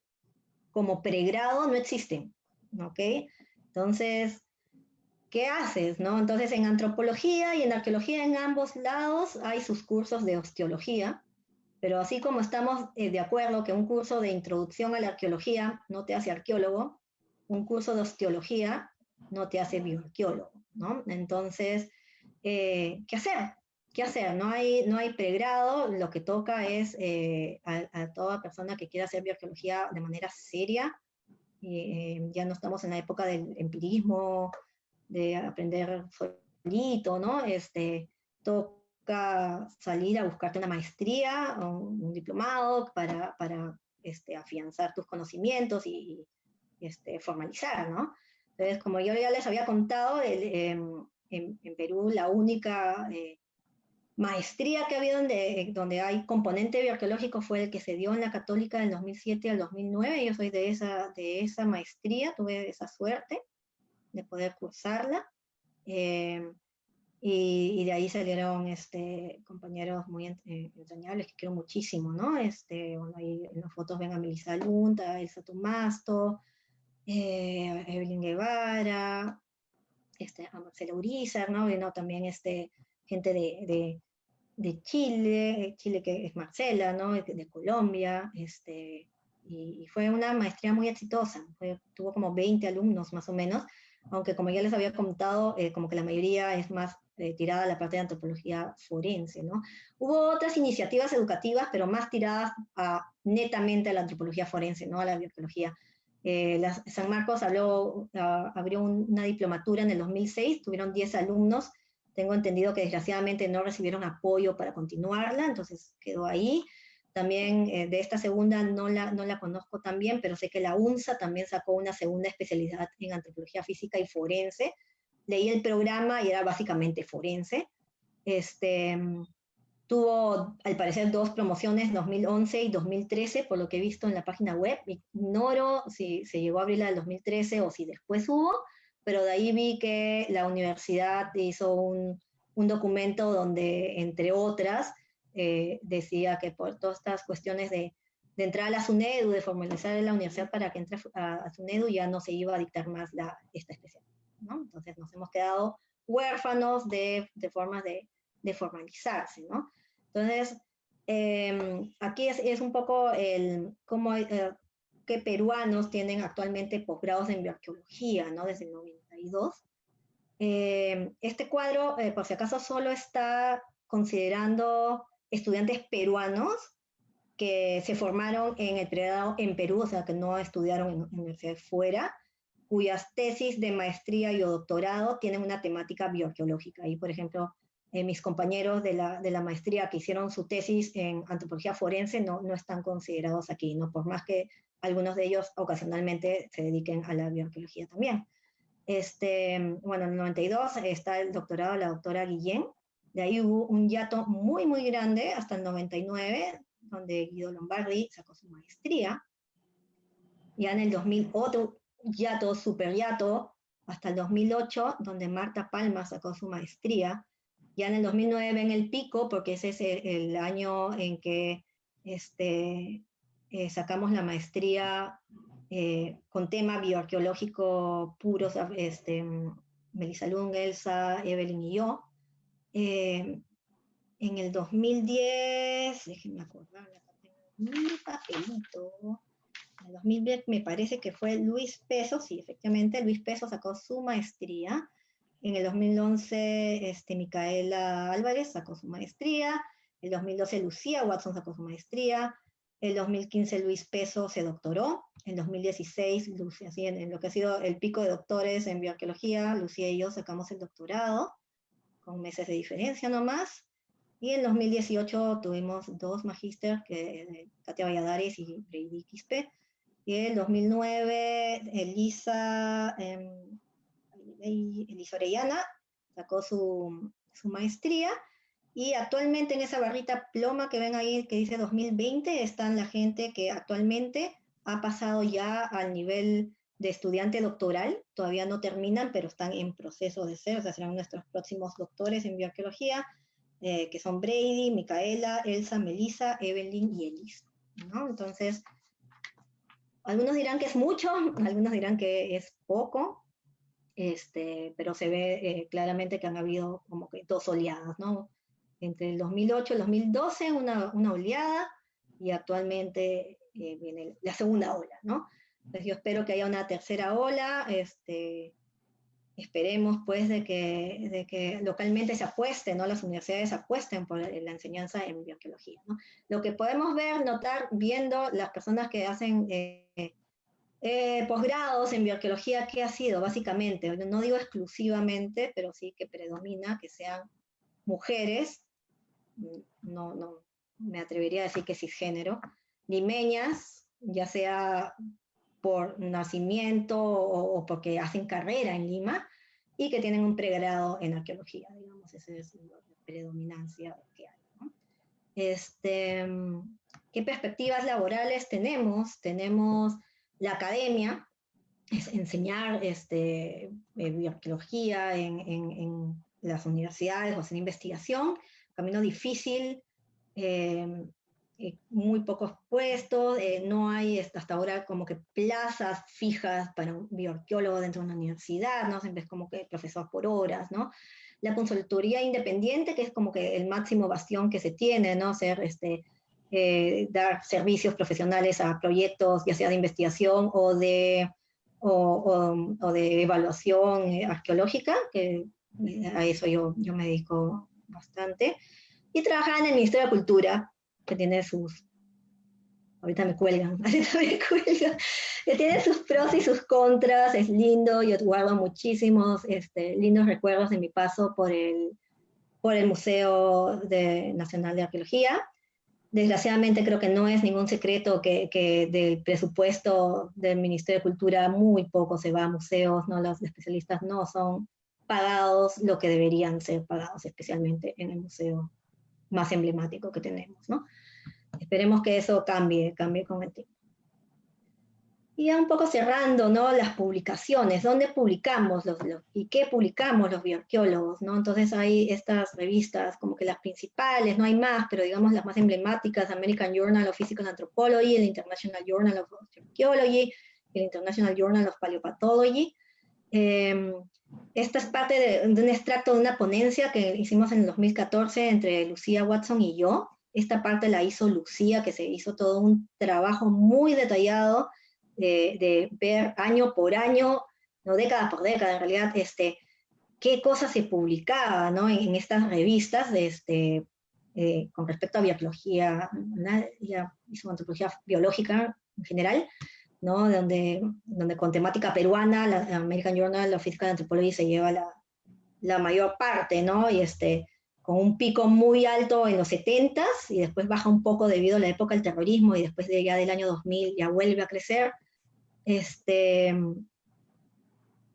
Speaker 2: como pregrado no existe, ¿ok? Entonces, ¿qué haces, no? Entonces, en antropología y en arqueología, en ambos lados, hay sus cursos de osteología, pero así como estamos de acuerdo que un curso de introducción a la arqueología no te hace arqueólogo, un curso de osteología no te hace bioarqueólogo, ¿no? Entonces, ¿qué hacer? ¿Qué hacer? No hay pregrado, lo que toca es a toda persona que quiera hacer bioarqueología de manera seria, ya no estamos en la época del empirismo, de aprender solito, ¿no? Toca salir a buscarte una maestría o un diplomado para afianzar tus conocimientos y formalizar, ¿no? Entonces, como yo ya les había contado, en Perú la única maestría que había donde hay componente bioarqueológico fue el que se dio en la Católica del 2007 al 2009. Yo soy de esa maestría, tuve esa suerte de poder cursarla. Y de ahí salieron compañeros muy entrañables que quiero muchísimo, ¿no? Bueno, ahí en las fotos ven a Melissa Lunta, Elsa Tumasto, Evelyn Guevara, a Marcela Urizar, ¿no? Y, ¿no? También gente de Chile, Chile que es Marcela, ¿no? De Colombia, y fue una maestría muy exitosa, tuvo como 20 alumnos más o menos, aunque como ya les había contado, como que la mayoría es más tirada a la parte de antropología forense, ¿no? Hubo otras iniciativas educativas, pero más tiradas netamente a la antropología forense, ¿no? A la bioarqueología. San Marcos abrió una diplomatura en el 2006, tuvieron 10 alumnos, tengo entendido que desgraciadamente no recibieron apoyo para continuarla, entonces quedó ahí. También de esta segunda no la conozco tan bien, pero sé que la UNSA también sacó una segunda especialidad en antropología física y forense. Leí el programa y era básicamente forense. Tuvo, al parecer, 2 promociones, 2011 y 2013, por lo que he visto en la página web. Ignoro si se llegó a abrir la del 2013 o si después hubo, pero de ahí vi que la universidad hizo un documento donde, entre otras, decía que por todas estas cuestiones de entrar a la SUNEDU, de formalizar la universidad para que entre a SUNEDU, ya no se iba a dictar más esta especialidad, ¿no? Entonces nos hemos quedado huérfanos de formas de formalizarse, ¿no? Entonces, aquí es un poco cómo que peruanos tienen actualmente posgrados en bioarqueología, ¿no? Desde el 92. Este cuadro, por si acaso, solo está considerando estudiantes peruanos que se formaron en el pregrado en Perú, o sea, que no estudiaron en universidades fuera, cuyas tesis de maestría y o doctorado tienen una temática bioarqueológica. Y, por ejemplo, mis compañeros de la maestría que hicieron su tesis en antropología forense no están considerados aquí, ¿no? Por más que algunos de ellos ocasionalmente se dediquen a la bioarqueología también. Bueno, en el 92 está el doctorado de la doctora Guillén, de ahí hubo un hiato muy, muy grande hasta el 99, donde Guido Lombardi sacó su maestría. Ya en el 2000, otro hiato, super hiato, hasta el 2008, donde Marta Palma sacó su maestría. Ya en el 2009 en el pico, porque ese es el año en que sacamos la maestría con tema bioarqueológico puro, Melissa Lung, Elsa, Evelyn y yo. En el 2010, déjenme acordar, tengo un papelito. En el 2010 me parece que fue Luis Peso, sí, efectivamente, Luis Peso sacó su maestría. En el 2011, Micaela Álvarez sacó su maestría. En el 2012, Lucía Watson sacó su maestría. En el 2015, Luis Peso se doctoró. En 2016, Lucía, así en lo que ha sido el pico de doctores en bioarqueología, Lucía y yo sacamos el doctorado, con meses de diferencia nomás. Y en 2018 tuvimos 2 magíster, Katia Valladares y Brady Quispe. Y en 2009, Elisa Orellana sacó su maestría, y actualmente en esa barrita ploma que ven ahí que dice 2020 están la gente que actualmente ha pasado ya al nivel de estudiante doctoral, todavía no terminan, pero están en proceso de ser, o sea, serán nuestros próximos doctores en bioarqueología, que son Brady, Micaela, Elsa, Melissa, Evelyn y Elisa, ¿no? Entonces, algunos dirán que es mucho, algunos dirán que es poco, pero se ve claramente que han habido como que 2 oleadas, ¿no? Entre el 2008 y el 2012 una oleada, y actualmente viene la segunda ola, ¿no? Entonces yo espero que haya una tercera ola, esperemos pues de que localmente se apueste, ¿no? Las universidades apuesten por la enseñanza en bioarqueología, ¿no? Lo que podemos ver, notar, viendo las personas que hacen posgrados en bioarqueología, ¿qué ha sido? Básicamente, no digo exclusivamente, pero sí que predomina que sean mujeres, no me atrevería a decir que cisgénero, limeñas, ya sea por nacimiento o porque hacen carrera en Lima, y que tienen un pregrado en arqueología, digamos, esa es la predominancia que hay, ¿no? ¿Qué perspectivas laborales tenemos? Tenemos la academia, es enseñar bioarqueología en las universidades o hacer investigación, camino difícil, eh, muy pocos puestos, no hay hasta ahora como que plazas fijas para un bioarqueólogo dentro de una universidad, ¿no? Siempre es como que profesor por horas, ¿no? La consultoría independiente, que es como que el máximo bastión que se tiene, ¿no? Dar servicios profesionales a proyectos, ya sea de investigación o de evaluación arqueológica, que a eso yo me dedico bastante. Y trabajaba en el Ministerio de Cultura, que tiene sus, ahorita me cuelgan, ahorita me cuelgan, que tiene sus pros y sus contras, es lindo, yo guardo muchísimos lindos recuerdos de mi paso por el Museo Nacional de Arqueología. Desgraciadamente creo que no es ningún secreto que del presupuesto del Ministerio de Cultura muy poco se va a museos, ¿no? Los especialistas no son pagados lo que deberían ser pagados, especialmente en el museo más emblemático que tenemos, ¿no? Esperemos que eso cambie con el tiempo. Y ya un poco cerrando, ¿no? Las publicaciones, ¿dónde publicamos y qué publicamos los bioarqueólogos, ¿no? Entonces hay estas revistas, como que las principales, no hay más, pero digamos las más emblemáticas, American Journal of Physical Anthropology, el International Journal of Archaeology, el International Journal of Paleopathology. Esta es parte de un extracto de una ponencia que hicimos en el 2014 entre Lucía Watson y yo. Esta parte la hizo Lucía, que se hizo todo un trabajo muy detallado de ver año por año, no década por década, en realidad, qué cosas se publicaba, ¿no? en estas revistas con respecto a biología, ya hizo antropología biológica en general, ¿no? Donde con temática peruana, la American Journal of Physical Anthropology se lleva la mayor parte, ¿no? Y con un pico muy alto en los 70s y después baja un poco debido a la época del terrorismo y después ya del año 2000 ya vuelve a crecer.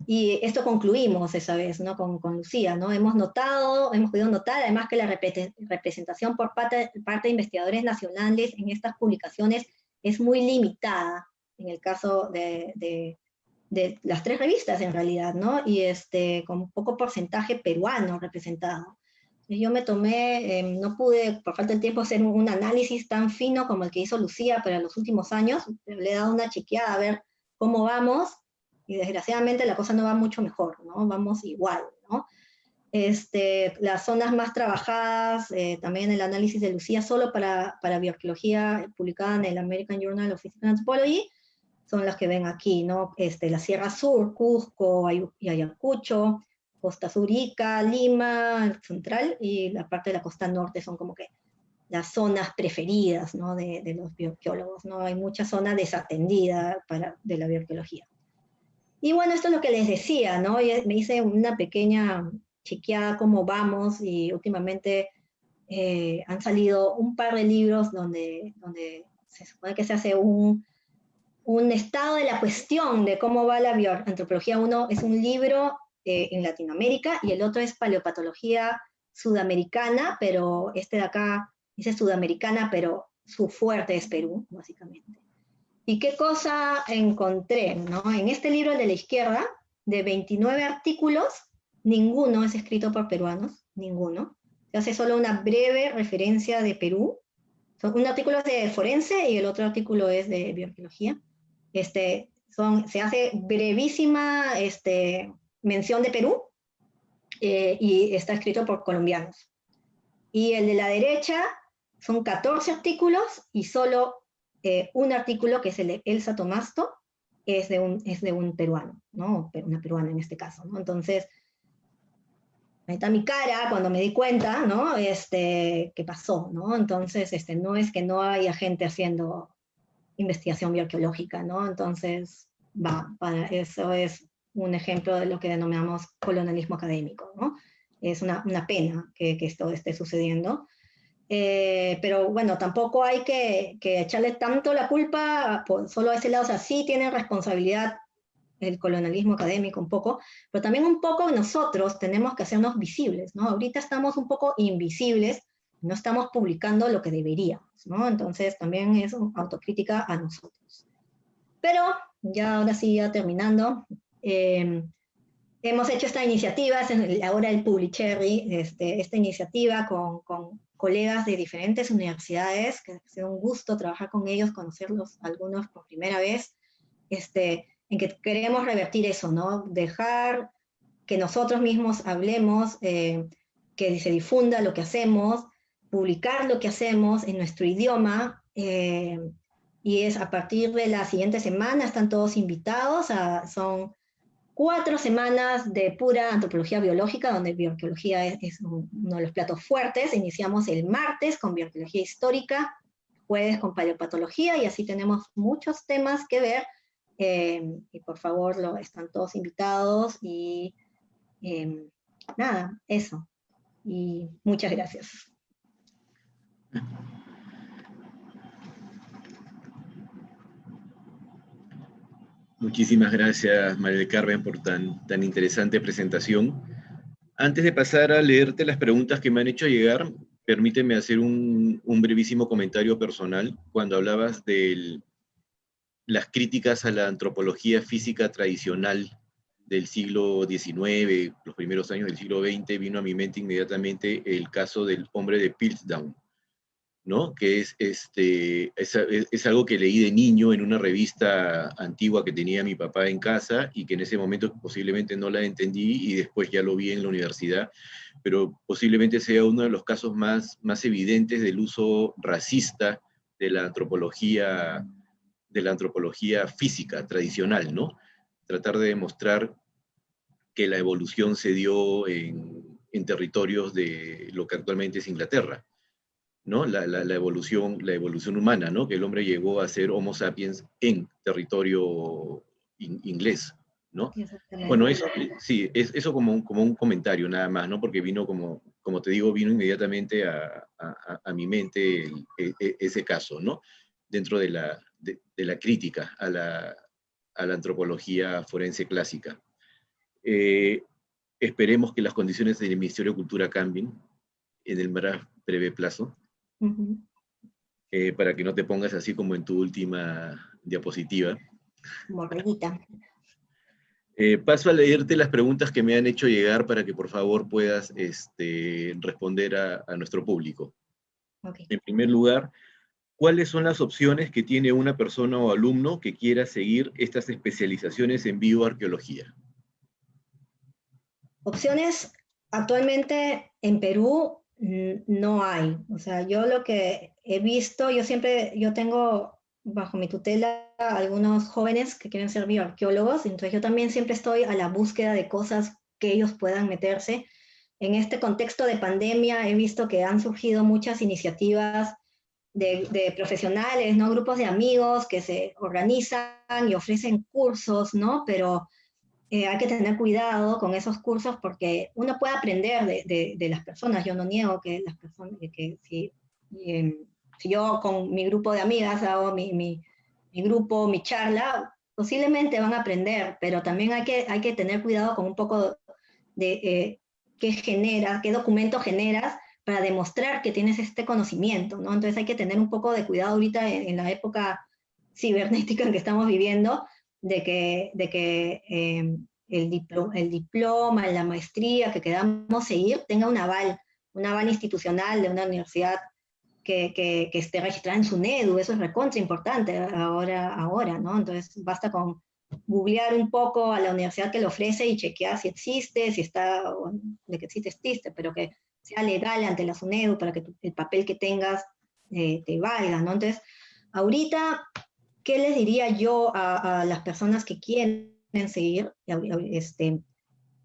Speaker 2: Y esto concluimos esa vez, ¿no? Con Lucía, ¿no? Hemos podido notar además que la representación por parte de investigadores nacionales en estas publicaciones es muy limitada, en el caso de las tres revistas en realidad, ¿no? Y con poco porcentaje peruano representado. Yo me tomé, no pude por falta de tiempo hacer un análisis tan fino como el que hizo Lucía para los últimos años, le he dado una chequeada a ver cómo vamos, y desgraciadamente la cosa no va mucho mejor, ¿no? Vamos igual, ¿no? Las zonas más trabajadas, también el análisis de Lucía solo para bioarqueología publicada en el American Journal of Physical Anthropology, son las que ven aquí, ¿no? La Sierra Sur, Cusco y Ayacucho, Costa Sur, Ica, Lima, Central, y la parte de la costa norte son como que las zonas preferidas, ¿no? de los bioarqueólogos, ¿no? Hay mucha zona desatendida de la bioarqueología. Y bueno, esto es lo que les decía, ¿no? Me hice una pequeña chequeada cómo vamos, y últimamente han salido un par de libros donde se supone que se hace un estado de la cuestión de cómo va la bioantropología. Uno es un libro en Latinoamérica y el otro es paleopatología sudamericana, pero este de acá dice sudamericana, pero su fuerte es Perú, básicamente. ¿Y qué cosa encontré, ¿no? En este libro, el de la izquierda, de 29 artículos, ninguno es escrito por peruanos, ninguno. Se hace solo una breve referencia de Perú. Un artículo es de forense y el otro artículo es de bioarqueología. Se hace brevísima mención de Perú y está escrito por colombianos. Y el de la derecha son 14 artículos y solo un artículo, que es el de Elsa Tomasto, es de un peruano, ¿no? Una peruana en este caso, ¿no? Entonces, ahí está mi cara cuando me di cuenta, ¿no? ¿Qué pasó, no? Entonces, no es que no haya gente haciendo investigación bioarqueológica, ¿no? Entonces, eso es un ejemplo de lo que denominamos colonialismo académico, ¿no? Es una pena que esto esté sucediendo. Pero bueno, tampoco hay que echarle tanto la culpa solo a ese lado. O sea, sí tienen responsabilidad el colonialismo académico un poco, pero también un poco nosotros tenemos que hacernos visibles, ¿no? Ahorita estamos un poco invisibles, no estamos publicando lo que deberíamos, ¿no? Entonces también es una autocrítica a nosotros. Pero ya ahora sí, ya terminando, hemos hecho esta iniciativa, es ahora el Publicherry, esta iniciativa con colegas de diferentes universidades, que ha sido un gusto trabajar con ellos, conocerlos algunos por primera vez, en que queremos revertir eso, ¿no? Dejar que nosotros mismos hablemos, que se difunda lo que hacemos, publicar lo que hacemos en nuestro idioma, y es a partir de la siguiente semana, están todos invitados, son 4 semanas de pura antropología biológica, donde bioarqueología es uno de los platos fuertes. Iniciamos el martes con bioarqueología histórica, jueves con paleopatología, y así tenemos muchos temas que ver, y por favor, están todos invitados, y nada, eso. Y muchas gracias.
Speaker 1: Muchísimas gracias, María del Carmen, por tan interesante presentación. Antes de pasar a leerte las preguntas que me han hecho llegar, permíteme hacer un brevísimo comentario personal. Cuando hablabas de las críticas a la antropología física tradicional del siglo XIX, los primeros años del siglo XX, vino a mi mente inmediatamente el caso del hombre de Piltdown, ¿no? Que es algo que leí de niño en una revista antigua que tenía mi papá en casa y que en ese momento posiblemente no la entendí y después ya lo vi en la universidad, pero posiblemente sea uno de los casos más evidentes del uso racista de la antropología física tradicional, ¿no? Tratar de demostrar que la evolución se dio en territorios de lo que actualmente es Inglaterra, ¿no? La evolución humana, ¿no? Que el hombre llegó a ser Homo sapiens en territorio inglés, ¿no? Bueno, eso, sí, eso como un comentario nada más, ¿no? Porque vino como te digo, vino inmediatamente a mi mente ese caso, ¿no? Dentro de la crítica a la antropología forense clásica. Esperemos que las condiciones del Ministerio de Cultura cambien en el más breve plazo. Para que no te pongas así como en tu última diapositiva.
Speaker 2: Morreguita.
Speaker 1: Paso a leerte las preguntas que me han hecho llegar para que por favor puedas responder a nuestro público.
Speaker 2: Okay.
Speaker 1: En primer lugar, ¿cuáles son las opciones que tiene una persona o alumno que quiera seguir estas especializaciones en bioarqueología?
Speaker 2: Opciones actualmente en Perú no hay. O sea, yo lo que he visto, yo tengo bajo mi tutela algunos jóvenes que quieren ser bioarqueólogos, entonces yo también siempre estoy a la búsqueda de cosas que ellos puedan meterse. En este contexto de pandemia he visto que han surgido muchas iniciativas de profesionales, ¿no? Grupos de amigos que se organizan y ofrecen cursos, ¿no? Pero hay que tener cuidado con esos cursos porque uno puede aprender de las personas. Yo no niego que las personas, que si yo con mi grupo de amigas hago mi grupo, mi charla, posiblemente van a aprender, pero también hay que tener cuidado con un poco de qué documento generas para demostrar que tienes este conocimiento, ¿no? Entonces hay que tener un poco de cuidado ahorita en la época cibernética en que estamos viviendo, de que el diploma, la maestría que queramos seguir tenga un aval institucional de una universidad que esté registrada en SUNEDU. Eso es recontra importante ahora, ¿no? Entonces basta con googlear un poco a la universidad que lo ofrece y chequear si existe, si está, de que existe, pero que sea legal ante la SUNEDU para que el papel que tengas te valga, ¿no? Entonces, ahorita, ¿qué les diría yo a las personas que quieren seguir?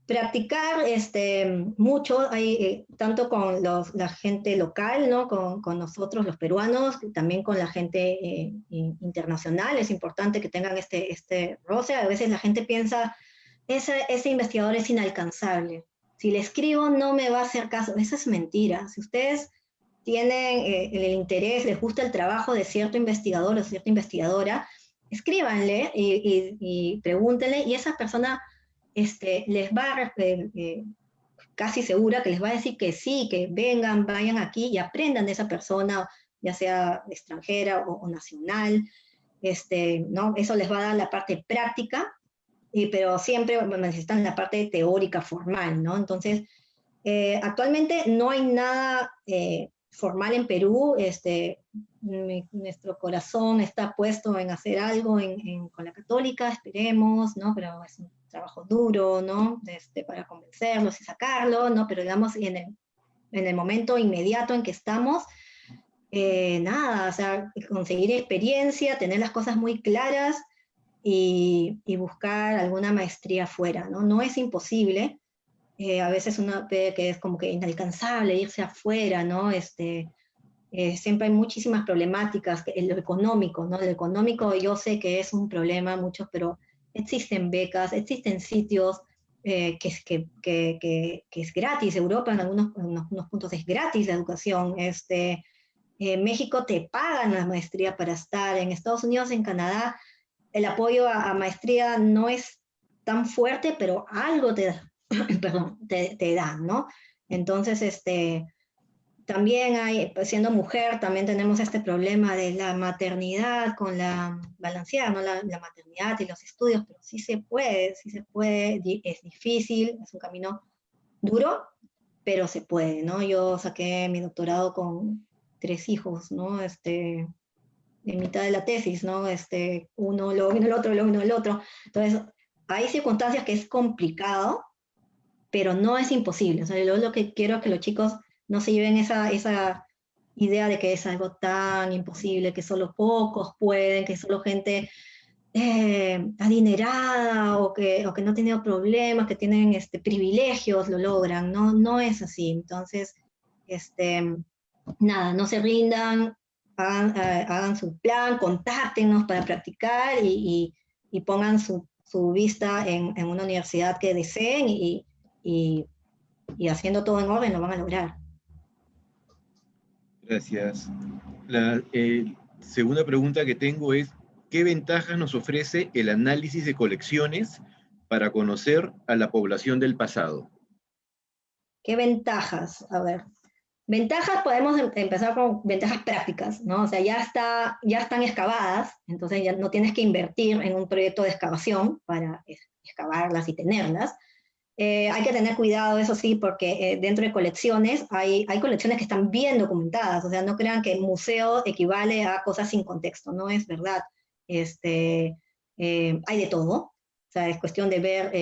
Speaker 2: Practicar mucho, tanto con la gente local, ¿no? Con nosotros los peruanos, también con la gente internacional. Es importante que tengan este roce. A veces la gente piensa, ese investigador es inalcanzable. Si le escribo no me va a hacer caso. Esa es mentira. Si ustedes tienen el interés, les gusta el trabajo de cierto investigador o cierta investigadora, escríbanle y pregúntenle, y esa persona les va a casi segura que les va a decir que sí, que vengan, vayan aquí y aprendan de esa persona, ya sea extranjera o nacional, ¿no? Eso les va a dar la parte práctica, pero siempre necesitan la parte teórica formal, ¿no? Entonces, actualmente no hay nada formal en Perú. Nuestro corazón está puesto en hacer algo con la Católica, esperemos, ¿no? Pero es un trabajo duro, ¿no? Para convencerlos y sacarlo, ¿no? Pero digamos, en el momento inmediato en que estamos, nada, o sea, conseguir experiencia, tener las cosas muy claras y buscar alguna maestría afuera, ¿no? No es imposible. A veces uno ve que es como que inalcanzable irse afuera, ¿no? Siempre hay muchísimas problemáticas, lo económico, ¿no? Lo económico yo sé que es un problema mucho, pero existen becas, existen sitios que es gratis. Europa en algunos puntos es gratis la educación. México te pagan la maestría para estar. En Estados Unidos, en Canadá, el apoyo a maestría no es tan fuerte, pero algo te da, perdón, te dan, ¿no? Entonces, también hay, pues, siendo mujer, también tenemos este problema de la maternidad con la balancear, ¿no? La maternidad y los estudios, pero sí se puede, es difícil, es un camino duro, pero se puede, ¿no? Yo saqué mi doctorado con 3 hijos, ¿no? En mitad de la tesis, ¿no? Uno, luego vino el otro, luego vino el otro. Entonces, hay circunstancias que es complicado, pero no es imposible. O sea, yo lo que quiero es que los chicos no se lleven esa idea de que es algo tan imposible, que solo pocos pueden, que solo gente adinerada o que no ha tenido problemas, que tienen privilegios, lo logran. No, no es así. Entonces, nada, no se rindan, hagan su plan, contáctenos para practicar y pongan su vista en una universidad que deseen y haciendo todo en orden lo van a lograr.
Speaker 1: Gracias. La segunda pregunta que tengo es, ¿qué ventajas nos ofrece el análisis de colecciones para conocer a la población del pasado?
Speaker 2: ¿Qué ventajas? A ver, ventajas podemos empezar con ventajas prácticas, ¿no? O sea, ya están excavadas, entonces ya no tienes que invertir en un proyecto de excavación para excavarlas y tenerlas. Hay que tener cuidado, eso sí, porque dentro de colecciones hay colecciones que están bien documentadas, o sea, no crean que el museo equivale a cosas sin contexto, no es verdad. Hay de todo, o sea, es cuestión de ver,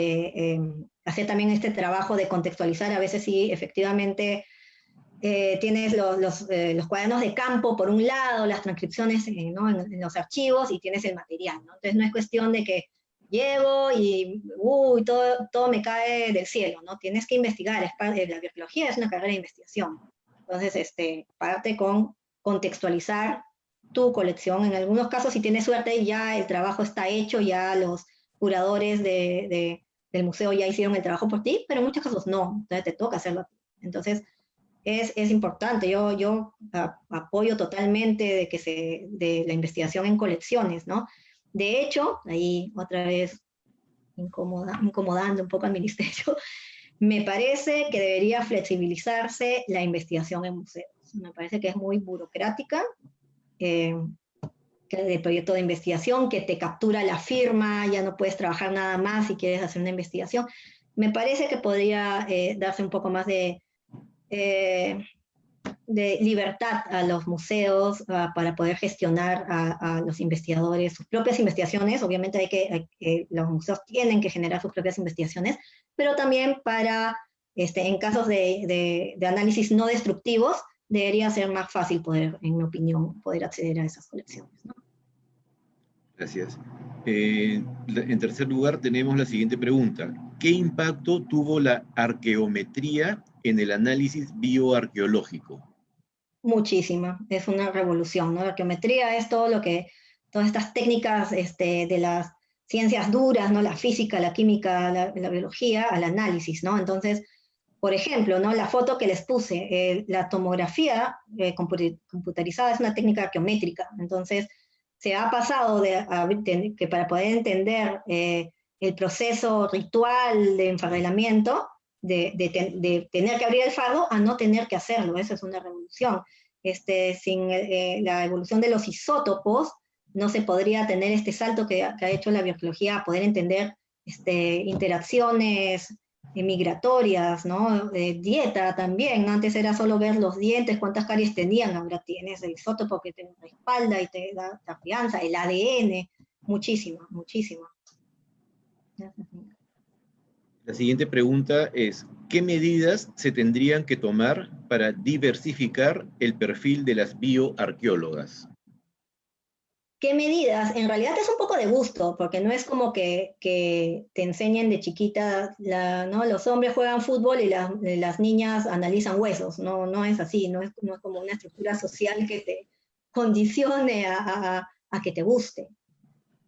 Speaker 2: hacer también este trabajo de contextualizar, a veces sí, efectivamente, tienes los cuadernos de campo por un lado, las transcripciones ¿no? en los archivos y tienes el material, ¿no? Entonces no es cuestión de que llego y todo me cae del cielo, ¿no? Tienes que investigar, la biología es una carrera de investigación. Entonces, parte con contextualizar tu colección. En algunos casos, si tienes suerte, ya el trabajo está hecho, ya los curadores del museo ya hicieron el trabajo por ti, pero en muchos casos no, entonces te toca hacerlo. Entonces, es importante. Yo apoyo totalmente de la investigación en colecciones, ¿no? De hecho, ahí otra vez incomodando un poco al ministerio, me parece que debería flexibilizarse la investigación en museos. Me parece que es muy burocrática, el proyecto de investigación, que te captura la firma, ya no puedes trabajar nada más si quieres hacer una investigación. Me parece que podría darse un poco más de libertad a los museos para poder gestionar a los investigadores sus propias investigaciones. Obviamente los museos tienen que generar sus propias investigaciones, pero también en casos de análisis no destructivos, debería ser más fácil en mi opinión, poder acceder a esas colecciones, ¿no?
Speaker 1: Gracias. En tercer lugar, tenemos la siguiente pregunta. ¿Qué impacto tuvo la arqueometría en el análisis bioarqueológico?
Speaker 2: Muchísima, es una revolución, ¿no? La arqueometría es todas estas técnicas de las ciencias duras, ¿no? La física, la química, la biología, al análisis, ¿no? Entonces, por ejemplo, ¿no? La foto que les puse, la tomografía computarizada es una técnica arqueométrica, entonces se ha pasado que para poder entender el proceso ritual de enfardelamiento, de tener que abrir el fardo a no tener que hacerlo. Esa es una revolución. Sin la evolución de los isótopos, no se podría tener este salto que ha hecho la biología a poder entender interacciones migratorias, ¿no? Dieta también, ¿no? Antes era solo ver los dientes, cuántas caries tenían, ahora tienes el isótopo que te respalda y te da la fianza, el ADN, muchísimo, muchísimo.
Speaker 1: La siguiente pregunta es, ¿qué medidas se tendrían que tomar para diversificar el perfil de las bioarqueólogas?
Speaker 2: ¿Qué medidas? En realidad es un poco de gusto, porque no es como que te enseñen de chiquita, ¿no? Los hombres juegan fútbol y las niñas analizan huesos. No, no es así, no es como una estructura social que te condicione a que te guste.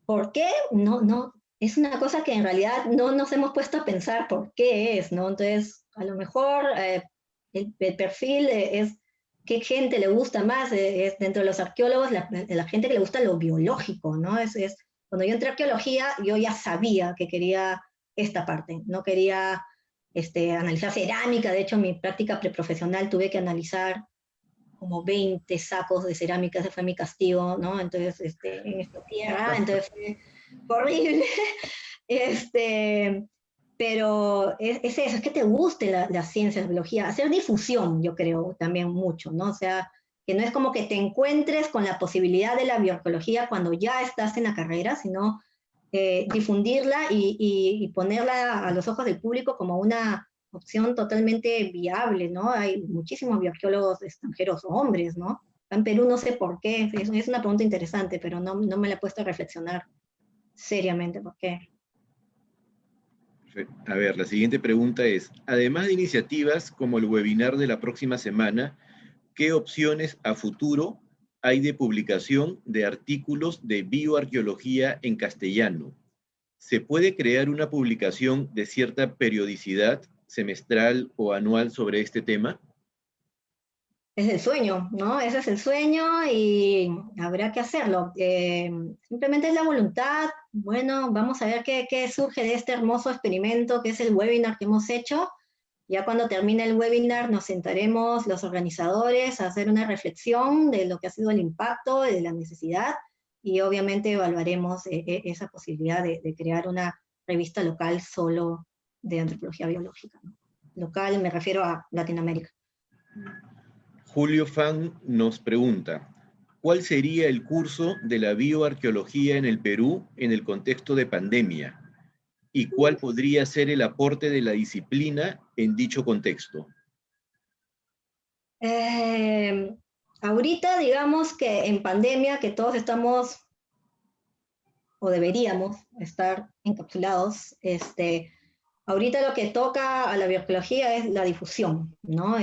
Speaker 2: ¿Por qué? No, no, es una cosa que en realidad no nos hemos puesto a pensar por qué es, ¿no? Entonces, a lo mejor el perfil es qué gente le gusta más, es dentro de los arqueólogos la gente que le gusta lo biológico, ¿no? Cuando yo entré a arqueología, yo ya sabía que quería esta parte, no quería analizar cerámica, de hecho en mi práctica preprofesional tuve que analizar como 20 sacos de cerámica, ese fue mi castigo, ¿no? Entonces, en esta tierra, entonces fue horrible. Pero es eso, es que te guste la ciencia, la biología, hacer difusión, yo creo, también mucho, ¿no? O sea, que no es como que te encuentres con la posibilidad de la bioarqueología cuando ya estás en la carrera, sino difundirla y ponerla a los ojos del público como una opción totalmente viable, ¿no? Hay muchísimos bioarqueólogos extranjeros, hombres, ¿no? En Perú no sé por qué, es una pregunta interesante, pero no me la he puesto a reflexionar seriamente por qué.
Speaker 1: A ver, la siguiente pregunta es, además de iniciativas como el webinar de la próxima semana, ¿qué opciones a futuro hay de publicación de artículos de bioarqueología en castellano? ¿Se puede crear una publicación de cierta periodicidad, semestral o anual sobre este tema?
Speaker 2: Es el sueño, ¿no? Ese es el sueño y habrá que hacerlo. Simplemente es la voluntad. Bueno, vamos a ver qué surge de este hermoso experimento que es el webinar que hemos hecho. Ya cuando termine el webinar nos sentaremos los organizadores a hacer una reflexión de lo que ha sido el impacto, de la necesidad, y obviamente evaluaremos esa posibilidad de crear una revista local solo de antropología biológica, ¿no? Local me refiero a Latinoamérica.
Speaker 1: Julio Fan nos pregunta, ¿cuál sería el curso de la bioarqueología en el Perú en el contexto de pandemia? ¿Y cuál podría ser el aporte de la disciplina en dicho contexto?
Speaker 2: Ahorita, digamos que en pandemia, que todos estamos o deberíamos estar encapsulados, ahorita lo que toca a la bioarqueología es la difusión, ¿no?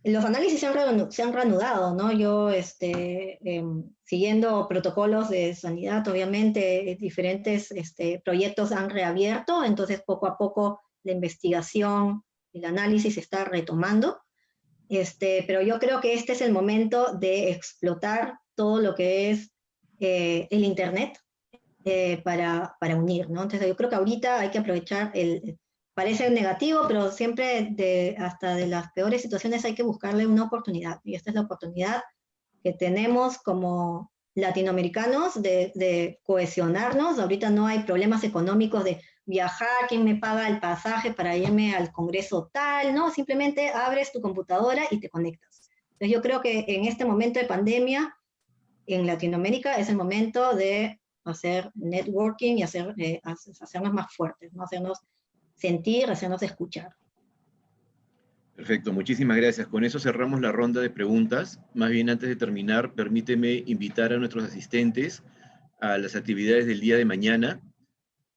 Speaker 2: Los análisis se han reanudado, ¿no? Yo, siguiendo protocolos de sanidad, obviamente, diferentes proyectos han reabierto, entonces poco a poco la investigación, el análisis se está retomando, pero yo creo que este es el momento de explotar todo lo que es el Internet, para unir, ¿no? Entonces yo creo que ahorita hay que aprovechar parece negativo, pero siempre hasta de las peores situaciones hay que buscarle una oportunidad, y esta es la oportunidad que tenemos como latinoamericanos de cohesionarnos. Ahorita no hay problemas económicos de viajar, quién me paga el pasaje para irme al congreso tal, ¿no? Simplemente abres tu computadora y te conectas. Entonces yo creo que en este momento de pandemia en Latinoamérica es el momento de hacer networking y hacernos más fuertes, ¿no? Hacernos sentir, hacernos escuchar.
Speaker 1: Perfecto, muchísimas gracias. Con eso cerramos la ronda de preguntas. Más bien, antes de terminar, permíteme invitar a nuestros asistentes a las actividades del día de mañana.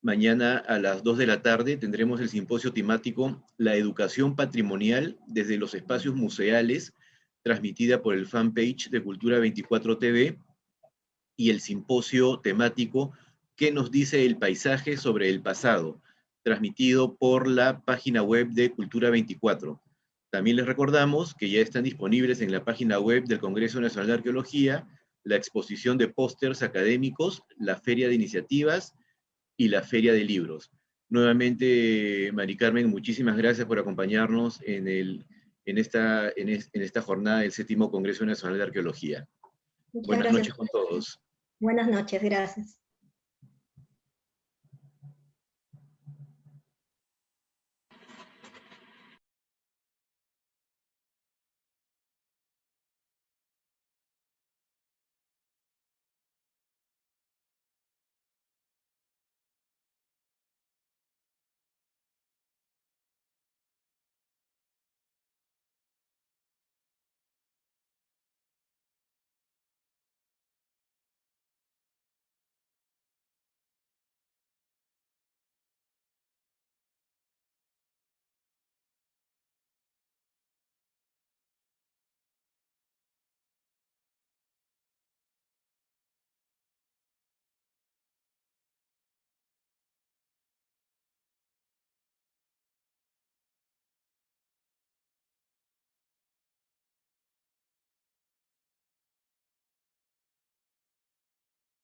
Speaker 1: Mañana a las 2 de la tarde tendremos el simposio temático La educación patrimonial desde los espacios museales, transmitida por el fanpage de Cultura 24 TV, y el simposio temático ¿Qué nos dice el paisaje sobre el pasado?, transmitido por la página web de Cultura 24. También les recordamos que ya están disponibles en la página web del Congreso Nacional de Arqueología la exposición de pósters académicos, la feria de iniciativas y la feria de libros. Nuevamente, Mari Carmen, muchísimas gracias por acompañarnos en esta jornada del 7º Congreso Nacional de Arqueología.
Speaker 2: Muchas
Speaker 1: Buenas
Speaker 2: gracias.
Speaker 1: noches con todos.
Speaker 2: Buenas noches, gracias.